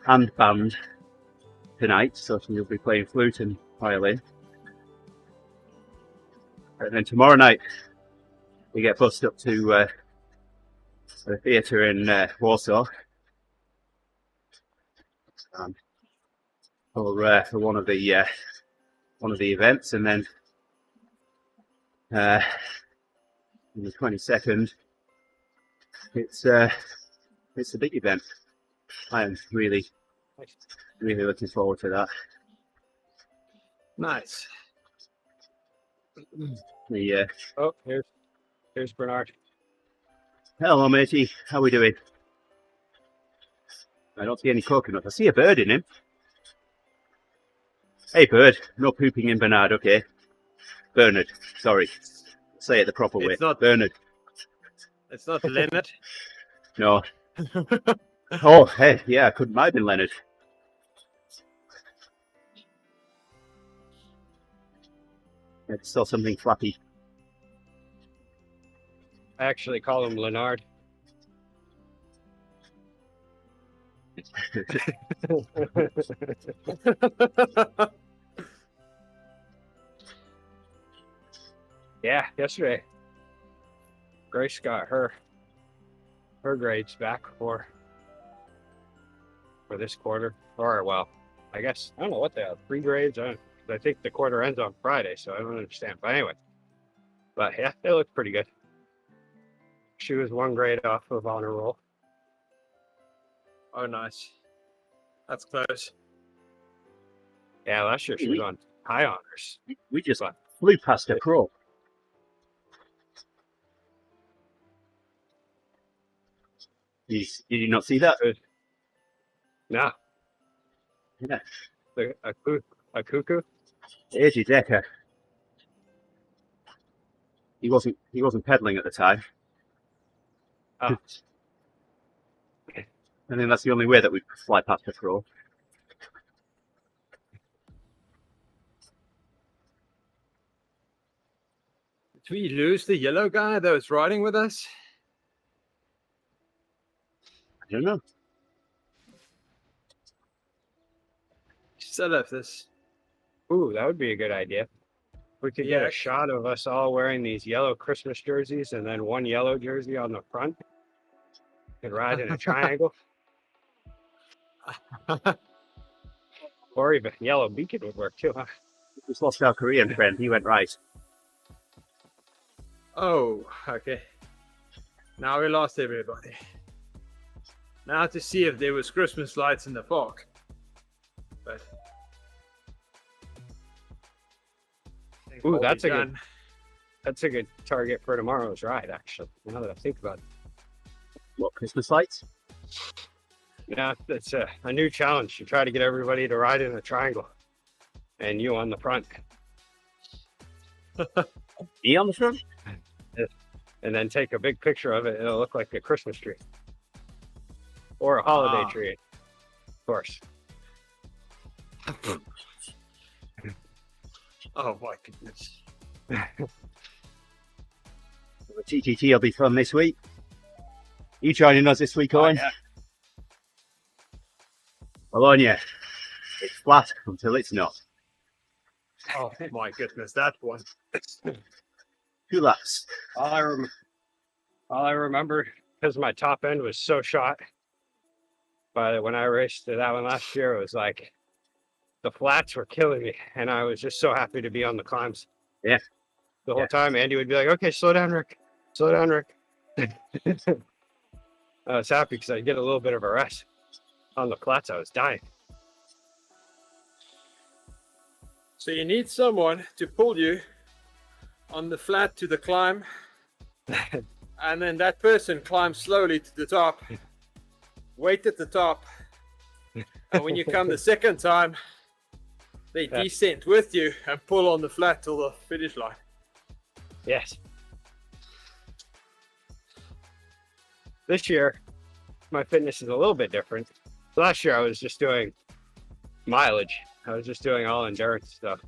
and band tonight, so she'll be playing flute and violin. And then tomorrow night we get bussed up to the theatre in Warsaw for one of the events, and then on the 22nd it's a big event. I am really looking forward to that. Nice. Oh, here's Bernard. Hello, matey. How we doing? I don't see any coconut. I see a bird in him. Hey, bird. No pooping in Bernard, okay? Bernard. Sorry. Say it the proper way. It's not Bernard. It's not Leonard. No. Oh, hey, yeah, might have been Leonard. It's still something flappy. I actually call him Leonard. Yeah, yesterday Grace got her grades back for this quarter. Or, well, I guess, I don't know what they have, 3 grades. I think the quarter ends on Friday, so I don't understand. But anyway, but yeah, they look pretty good. She was 1 grade off of honor roll. Oh, nice. That's close. Yeah, last year she was on high honors. We just flew past a pro. Did you not see that? No. Yeah. A cuckoo? Here's your Decker. he wasn't pedaling at the time. Oh. I think that's the only way that we fly past the pro. Did we lose the yellow guy that was riding with us? I don't know. Still have this. Ooh, that would be a good idea. We could get Yeah. a shot of us all wearing these yellow Christmas jerseys and then one yellow jersey on the front. Could ride in a triangle. Or even yellow beacon would work too, huh? We just lost our Korean friend. He went right. Oh, okay. Now we lost everybody. Now to see if there was Christmas lights in the park. But ooh, that's a good target for tomorrow's ride, actually. Now that I think about it. What, Christmas lights? Yeah, it's a new challenge to try to get everybody to ride in a triangle. And you on the front. Me on the front? And then take a big picture of it. It'll look like a Christmas tree. Or a holiday tree, of course. Oh my goodness. The TTT will be fun this week. You joining us this week, Owen? Yeah. Well, on you. It's flat until it's not. Oh my goodness, that one. 2 laps. All I remember, because my top end was so shot, but when I raced that one last year, it was like the flats were killing me, and I was just so happy to be on the climbs. Yeah. The whole time, Andy would be like, "Okay, slow down, Rick. Slow down, Rick." I was happy because I'd get a little bit of a rest. On the flats, I was dying. So you need someone to pull you on the flat to the climb, and then that person climbs slowly to the top, wait at the top, and when you come the second time, they descend with you and pull on the flat till the finish line. Yes. This year, my fitness is a little bit different. Last year, I was just doing mileage. I was just doing all endurance stuff.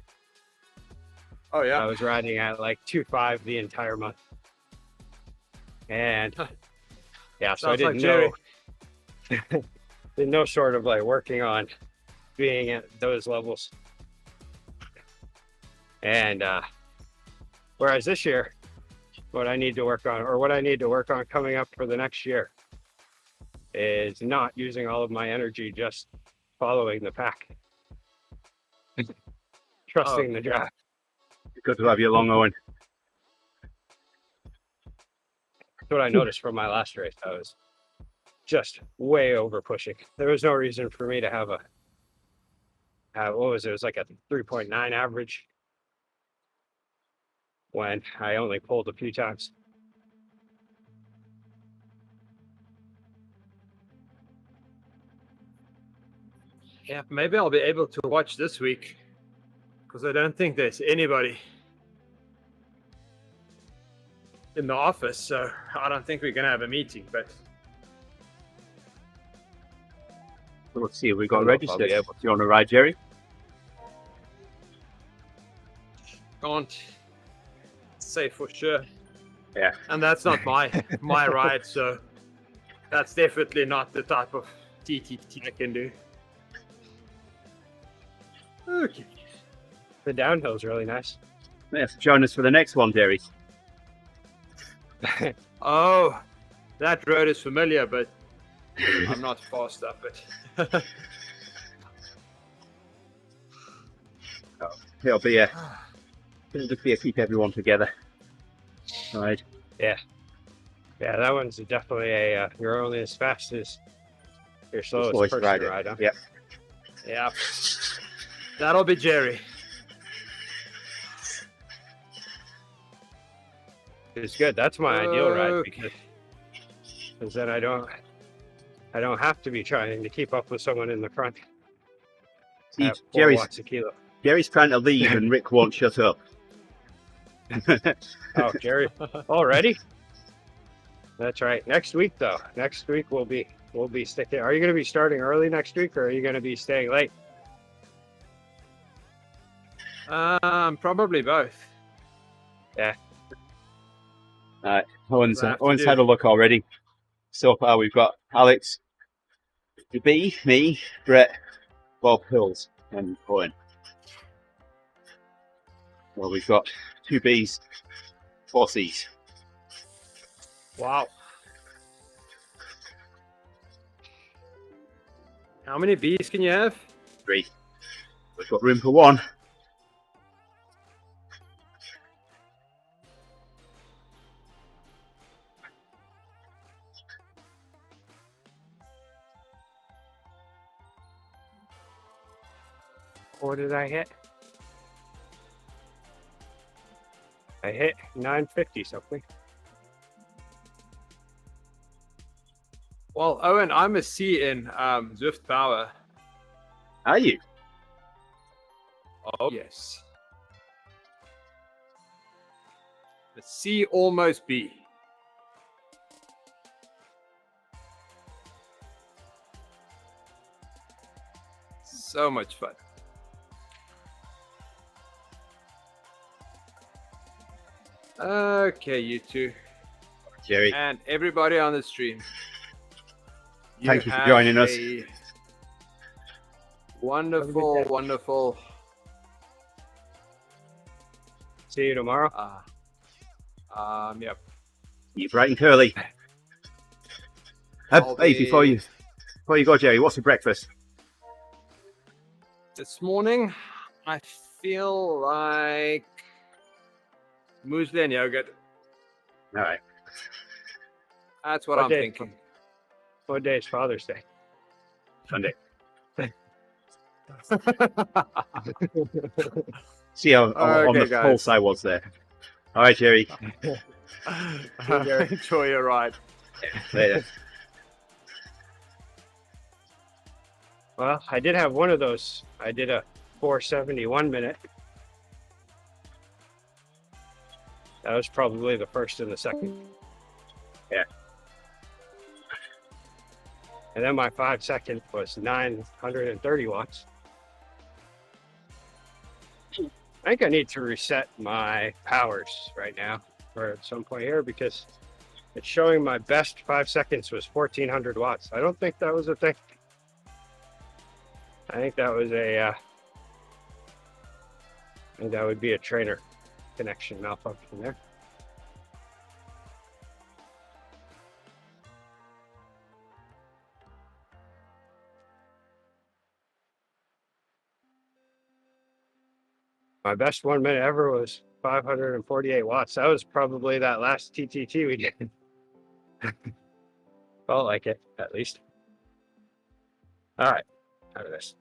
Oh yeah. I was riding at like 2.5 the entire month. And yeah, so I Sounds didn't like know, didn't know sort of like working on being at those levels. And whereas this year, what I need to work on coming up for the next year is not using all of my energy just following the pack. Trusting the draft. Good to have you along, Owen. That's what I noticed from my last race. I was just way over pushing. There was no reason for me to have what was it? It was like a 3.9 average when I only pulled a few times. Yeah, maybe I'll be able to watch this week, because I don't think there's anybody in the office, so I don't think we're gonna have a meeting. But Let's see if we've got I don't know if I'll registered. be able Do you want to ride, Gerrie? can't say for sure. Yeah. And that's not my ride, so that's definitely not the type of TTT I can do. Okay. The downhill's really nice. Yes, join us for the next one, Gerrie. Oh, that road is familiar, but I'm not fast up it. It'll just be a keep everyone together. Right. Yeah, that one's definitely a you're only as fast as your slowest Slowest person rider. ride, huh? Yeah. Yeah. That'll be Gerrie. It's good. That's my ideal ride Okay. because then I don't have to be trying to keep up with someone in the front. See, At 4 watts a kilo. Gerrie's trying to lead and Rick won't shut up. Oh, Gerrie, already? That's right. Next week, though. Next week we'll be sticking. Are you going to be starting early next week, or are you going to be staying late? Probably both. Yeah. Owen's We'll have to do. had a look already. So far, we've got Alex, B, me, Brett, Bob, Hills, and Owen. Well, we've got 2 Bs, 4 Cs. Wow. How many Bs can you have? 3. We've got room for 1. What did I hit? I hit 950 something. Well, Owen, I'm a C in Zwift Power. Are you? Oh, yes. The C, almost B. So much fun. Okay, you two. Gerrie, And everybody on the stream. thank you for have joining us. a Wonderful, day. wonderful. See you tomorrow. Yep. You bright and curly. I'll Hey, be- before you go, Gerrie, what's for breakfast? This morning, I feel like muesli and yogurt. All right. That's what What I'm day? thinking. What day is Father's Day? Sunday. See how on Okay, the guys. pulse I was there. All right, Gerrie. Enjoy your ride. Later. Well, I did have one of those. I did a 471 minute. That was probably the first and the second. Yeah. And then my 5 second was 930 watts. I think I need to reset my powers right now or at some point here because it's showing my best 5 seconds was 1400 watts. I don't think that was a thing. I think that was I think that would be a trainer connection malfunction there. My best 1 minute ever was 548 watts. That was probably that last TTT we did. Felt like it, at least. All right, out of this.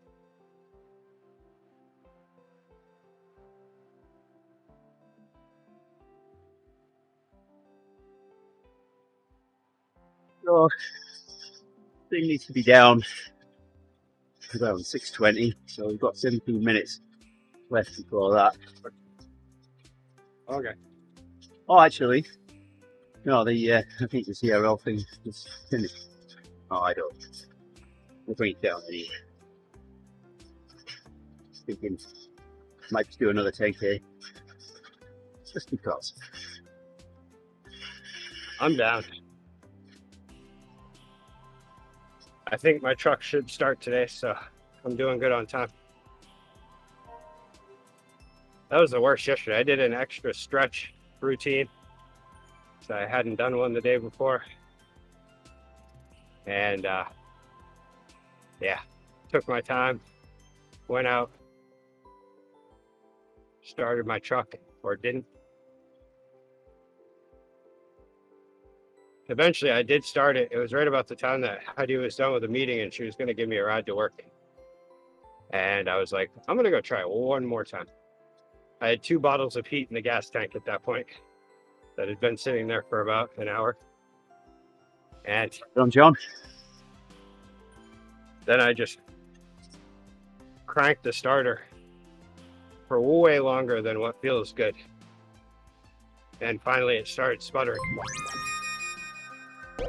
So, thing needs to be down around 6:20, so we've got 17 minutes left before that. Okay. Oh, actually, no, I think the CRL thing is finished. Oh, I don't. We'll bring it down anyway. Thinking might just do another 10k, just because. I'm down. I think my truck should start today, so I'm doing good on time. That was the worst yesterday. I did an extra stretch routine. So I hadn't done one the day before. And yeah, took my time, went out, started my truck, or didn't. Eventually I did start it. It was right about the time that Heidi was done with the meeting and she was going to give me a ride to work. And I was like, I'm going to go try it one more time. I had 2 bottles of heat in the gas tank at that point that had been sitting there for about an hour. And John. then I just cranked the starter for way longer than what feels good. and finally it started sputtering.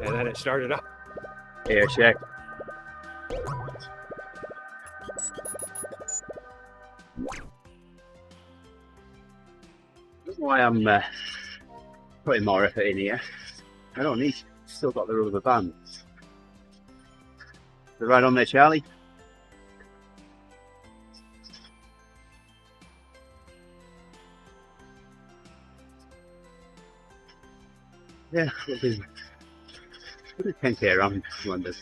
And then it started up. Air check. That's why I'm putting more effort in here. I don't need, still got the rubber bands. They're right on there, Charlie. Yeah, we'll do 10k around London.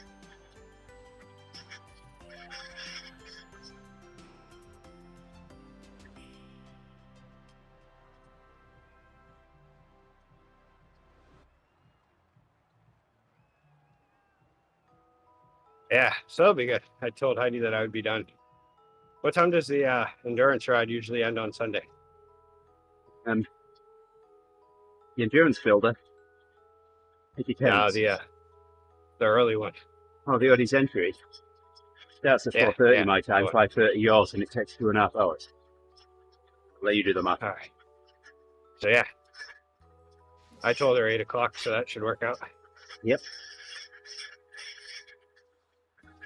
Yeah, so it'll be good. I told Heidi that I would be done. What time does the endurance ride usually end on Sunday? The endurance fielder. It No, depends. the early one. Oh, the Odds entry. Starts at Yeah, 4:30 yeah. my time, 5:30 yours, and it takes 2.5 hours. I'll let you do the math. All right. So yeah, I told her 8 o'clock, so that should work out. Yep.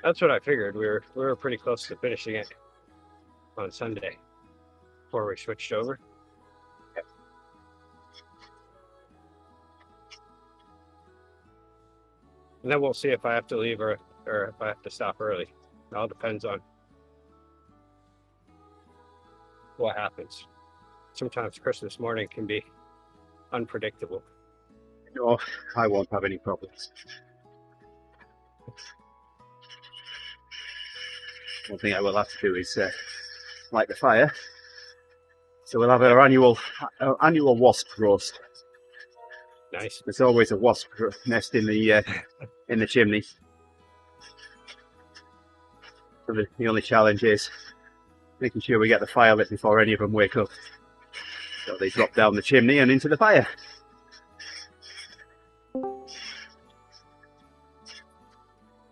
That's what I figured. We were pretty close to finishing it on Sunday before we switched over. Yep. And then we'll see if I have to leave or if I have to stop early. It all depends on what happens. Sometimes Christmas morning can be unpredictable. No, I won't have any problems. One thing I will have to do is light the fire. So we'll have our annual wasp roast. Nice. There's always a wasp nest in the chimney. So the only challenge is making sure we get the fire lit before any of them wake up. So they drop down the chimney and into the fire.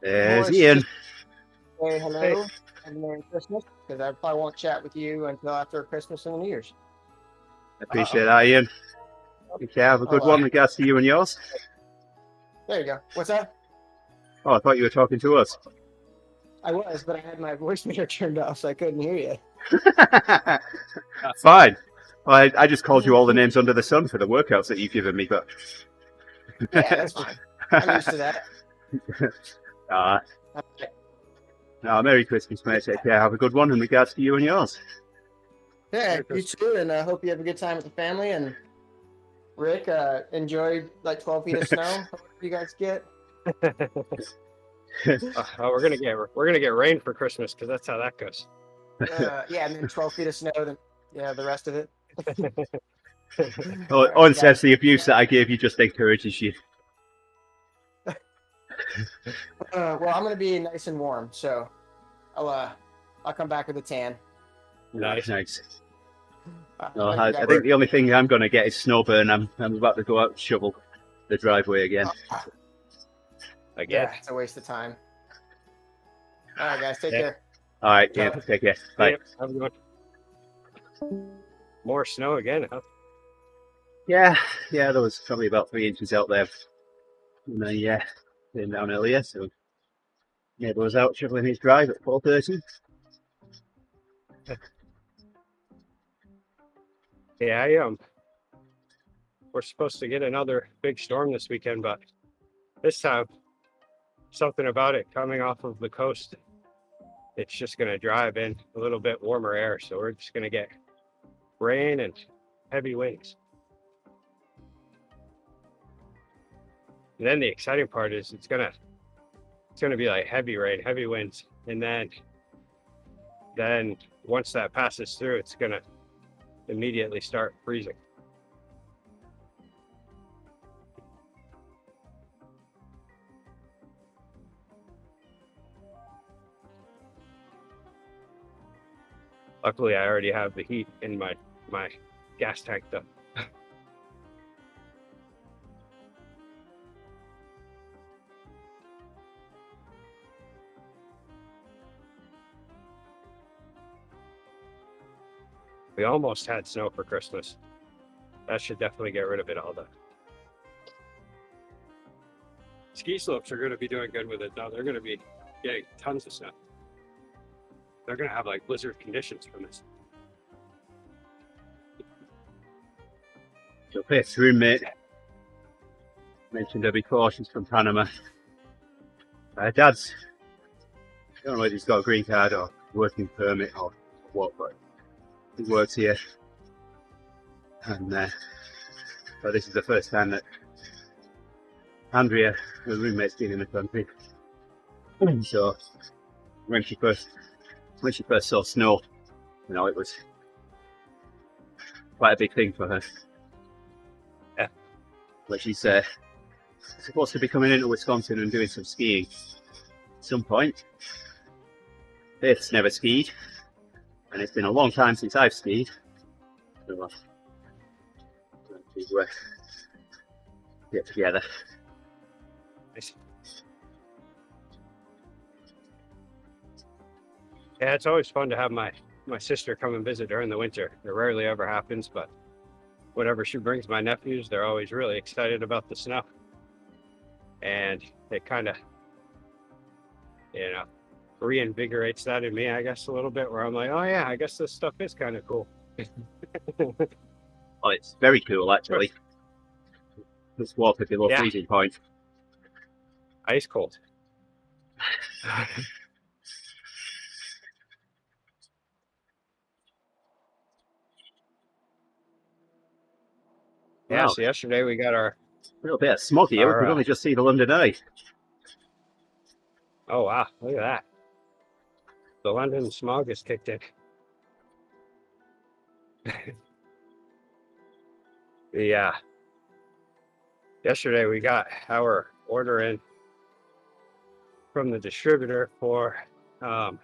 There's Ian. Say hello Hey. and Merry Christmas, because I probably won't chat with you until after Christmas and New Year's. Appreciate that, Ian. Okay, have a good one. Regards to you and yours. There you go. What's that? Oh, I thought you were talking to us. I was, but I had my voice meter turned off, so I couldn't hear you. Fine. Well, I just called you all the names under the sun for the workouts that you've given me, but Yeah, that's fine. I'm used to that. Okay. Merry Christmas, mate. Take care. Have a good one in regards to you and yours. Yeah, you too, and I hope you have a good time with the family. And Rick, enjoy like 12 feet of snow. Hope you guys get. We're gonna get rain for Christmas because that's how that goes. Yeah, and then 12 feet of snow. Then yeah, the rest of it. Owen says the abuse that I gave you just encourages you. Well, I'm gonna be nice and warm, so I'll come back with a tan. Nice. Nice. Uh, No, you I guys- think the only thing I'm going to get is snowburn. I'm about to go out and shovel the driveway again. Again. Yeah, it's a waste of time. All right, guys, take Yeah. care. All right, yeah, take care. Bye. Yep, have a good one. More snow again, huh? Yeah, there was probably about 3 inches out there. And came down earlier, so neighbour was out shoveling his drive at 4:30. Yeah, we're supposed to get another big storm this weekend, but this time, something about it coming off of the coast, it's just going to drive in a little bit warmer air, so we're just going to get rain and heavy winds. And then the exciting part is it's gonna be like heavy rain, heavy winds, and then once that passes through, it's gonna immediately start freezing. Luckily, I already have the heat in my gas tank though. We almost had snow for Christmas. That should definitely get rid of it all though. Ski slopes are going to be doing good with it though. They're going to be getting tons of snow. They're going to have like blizzard conditions from this. So Pete's roommate mentioned her before, she's from Panama. Dad's, I don't know whether he's got a green card or working permit or what, but he works here. And so this is the first time that Andrea, her roommate's been in the country. So when she first saw snow, you know, it was quite a big thing for her. Yeah. But she's supposed to be coming into Wisconsin and doing some skiing at some point. Faith's never skied, and it's been a long time since I've skied. So to get together. Yeah, it's always fun to have my sister come and visit during the winter. It rarely ever happens, but whenever she brings my nephews, they're always really excited about the snow. And it kind of, you know, reinvigorates that in me, I guess, a little bit, where I'm like, oh yeah, I guess this stuff is kind of cool. Oh, it's very cool, actually. This water below freezing point. Ice cold. Yeah, Wow. so yesterday we got our... A little bit of smog here. We could only just see the London Eye. Oh, wow. Look at that. The London smog is kicked in. Yesterday we got our order in from the distributor for our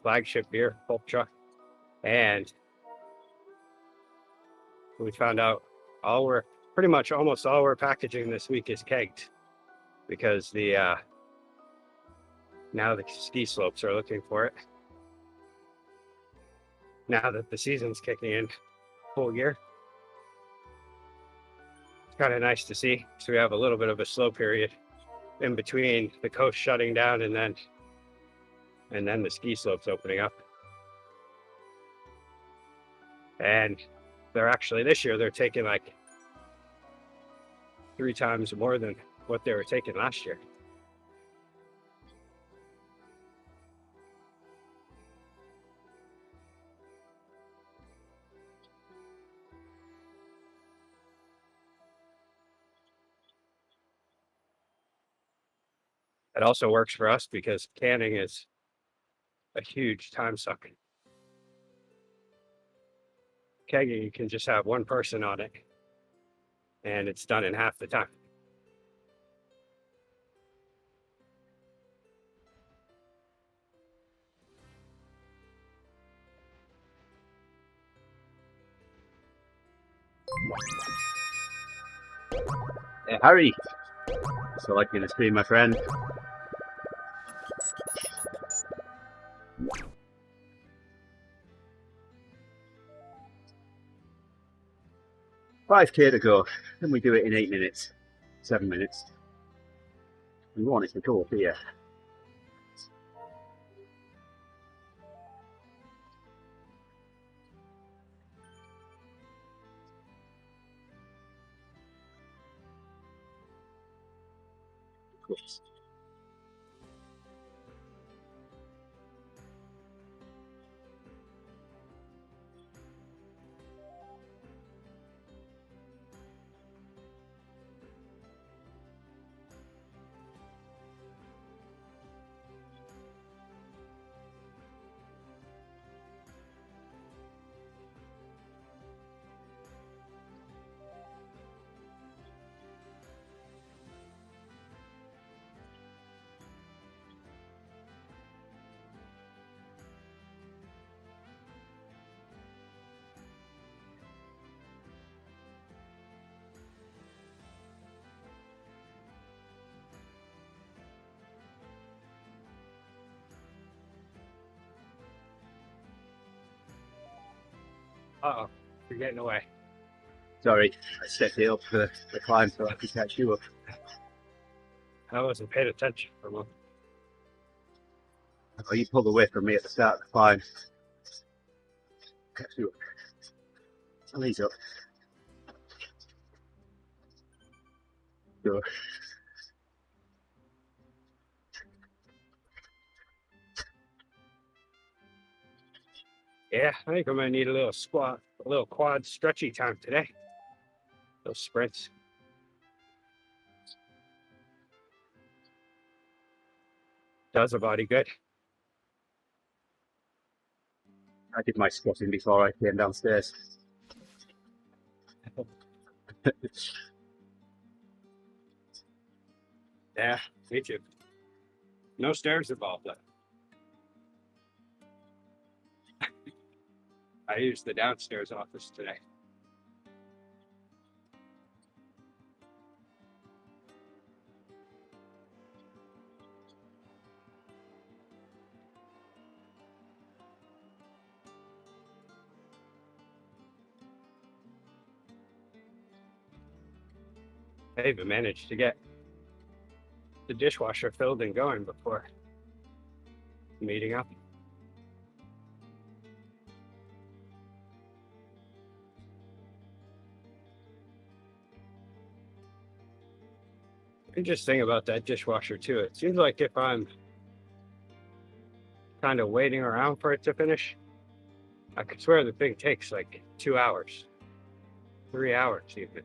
flagship beer pulp truck, and we found out almost all we're packaging this week is kegged, because now the ski slopes are looking for it. Now that the season's kicking in full gear, it's kind of nice to see. So we have a little bit of a slow period in between the coast shutting down and then the ski slopes opening up. And they're actually, this year, they're taking like 3 times more than what they were taking last year. It also works for us because canning is a huge time suck. Kegging, you can just have one person on it, and it's done in half the time. Hey, Harry. Selecting a stream, my friend. $5K to go. Then we do it in 8 minutes, 7 minutes. We want it to go up here. Oops. You're getting away. Sorry, I set it up for the climb so I could catch you up. I wasn't paying attention for a moment. Oh, you pulled away from me at the start of the climb. Catch you up. I'll ease up. Go. Yeah, I think I'm gonna need a little quad stretchy time today. Those sprints. Does a body good. I did my squatting before I came downstairs. Yeah, me too. No stairs involved though. I used the downstairs office today. I even managed to get the dishwasher filled and going before meeting up. Interesting about that dishwasher too. It seems like if I'm kind of waiting around for it to finish, I could swear the thing takes like 2 hours, 3 hours even.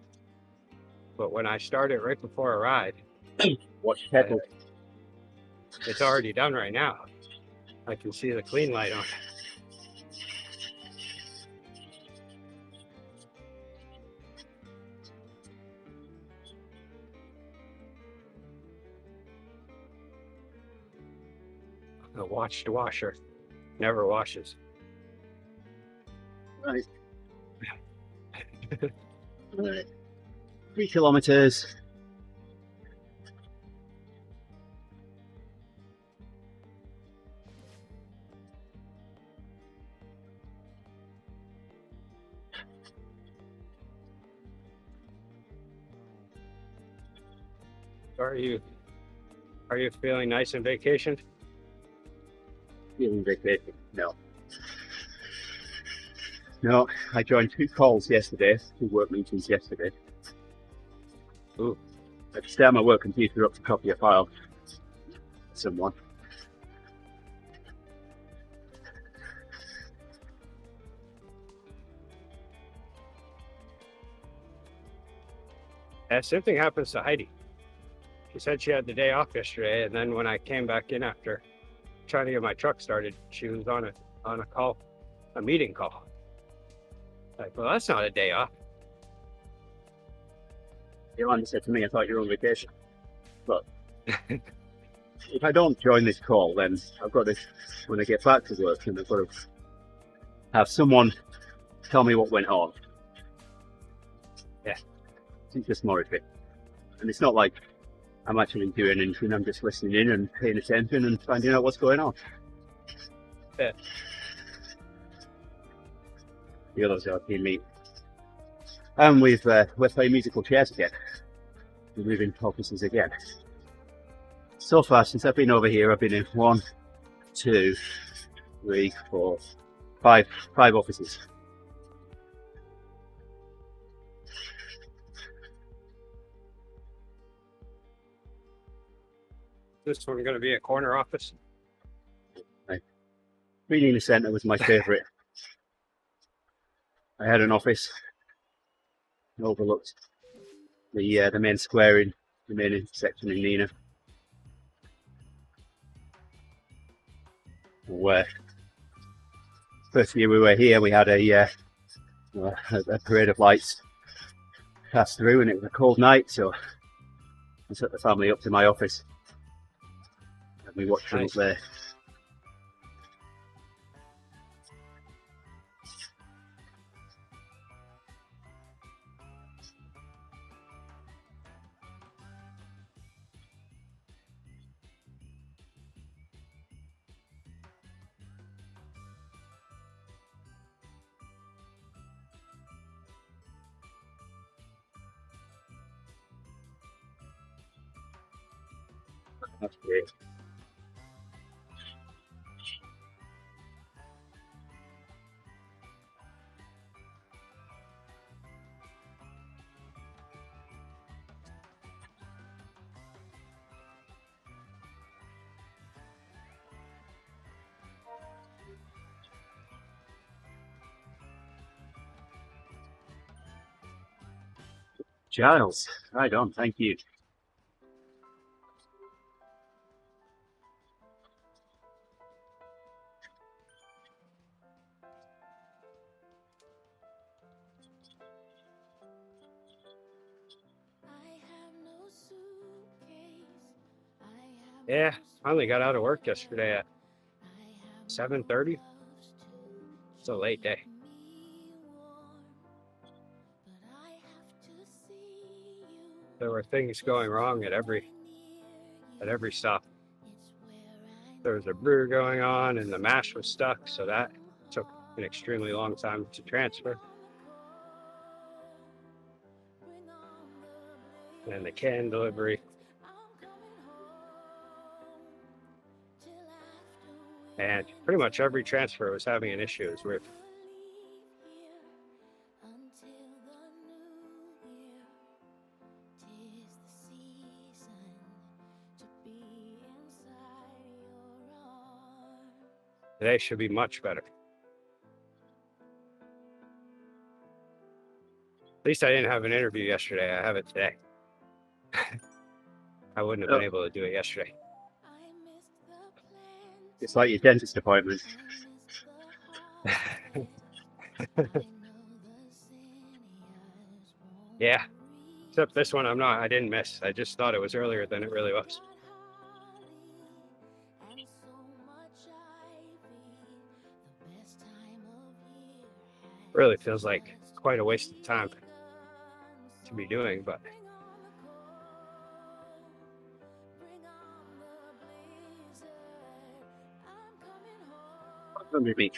But when I start it right before a ride, Watch kettle. it's already done right now. I can see the clean light on it. The watched washer never washes. Right. Right. 3 kilometers. Are you feeling nice on vacation? Feeling vacation? No. No, I joined 2 calls yesterday, 2 work meetings yesterday. Ooh. I just start my work computer up to copy a file. Someone. Same thing happens to Heidi. She said she had the day off yesterday, and then when I came back in after trying to get my truck started, she was on a call, a meeting call. Like, well, that's not a day off. Yolanda said to me, I thought you were on vacation. But if I don't join this call, then I've got to, when I get back to work, and I've got to have someone tell me what went on. Yeah. It's just more of it. And it's not like I'm actually doing anything, I'm just listening in and paying attention and finding out what's going on. Yeah. The others are team meet. And we're playing musical chairs again. We're moving offices again. So far, since I've been over here, I've been in 1, 2, 3, 4, 5 offices. This one going to be a corner office. Reading the centre was my favourite. I had an office overlooked the main square in the main intersection in Nina. Where first year we were here, we had a parade of lights pass through, and it was a cold night, so I took the family up to my office and we watched them up there. That's great. Giles, right on, thank you. Yeah, finally got out of work yesterday at 7:30. It's a late day. There were things going wrong at every stop. There was a brew going on and the mash was stuck, so that took an extremely long time to transfer. And the can delivery. And pretty much every transfer was having an issue. It was weird. Today should be much better. At least I didn't have an interview yesterday. I have it today. I wouldn't have been able to do it yesterday. It's like your dentist appointment. Yeah. Except this one I didn't miss. I just thought it was earlier than it really was. Really feels like quite a waste of time to be doing, but Maybe.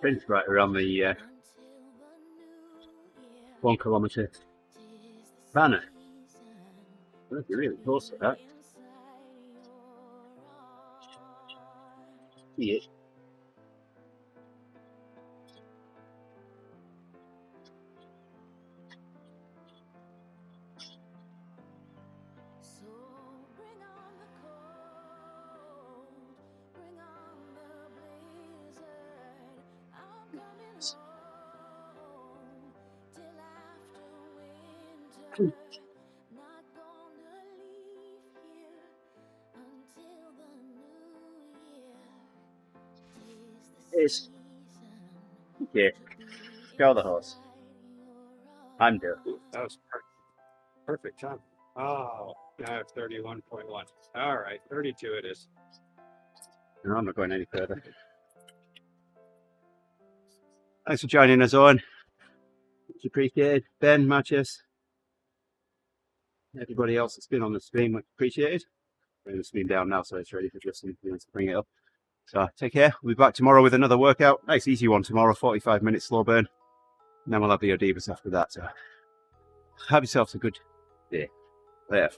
Prince right around the 1 kilometre banner. That'd be really close to that. Yeah. Is okay. Show the horse. I'm done. that was perfect time. Oh, now I have 31.1. All right, 32 it is. No, I'm not going any further. Thanks for joining us, Owen. Much appreciated. Ben, Matches, everybody else that's been on the stream, much appreciated. Bring the stream down now so it's ready for Justin to bring it up. So take care. We'll be back tomorrow with another workout. Nice easy one tomorrow, 45 minutes slow burn. And then we'll have the Odivas after that. So have yourselves a good day. Later.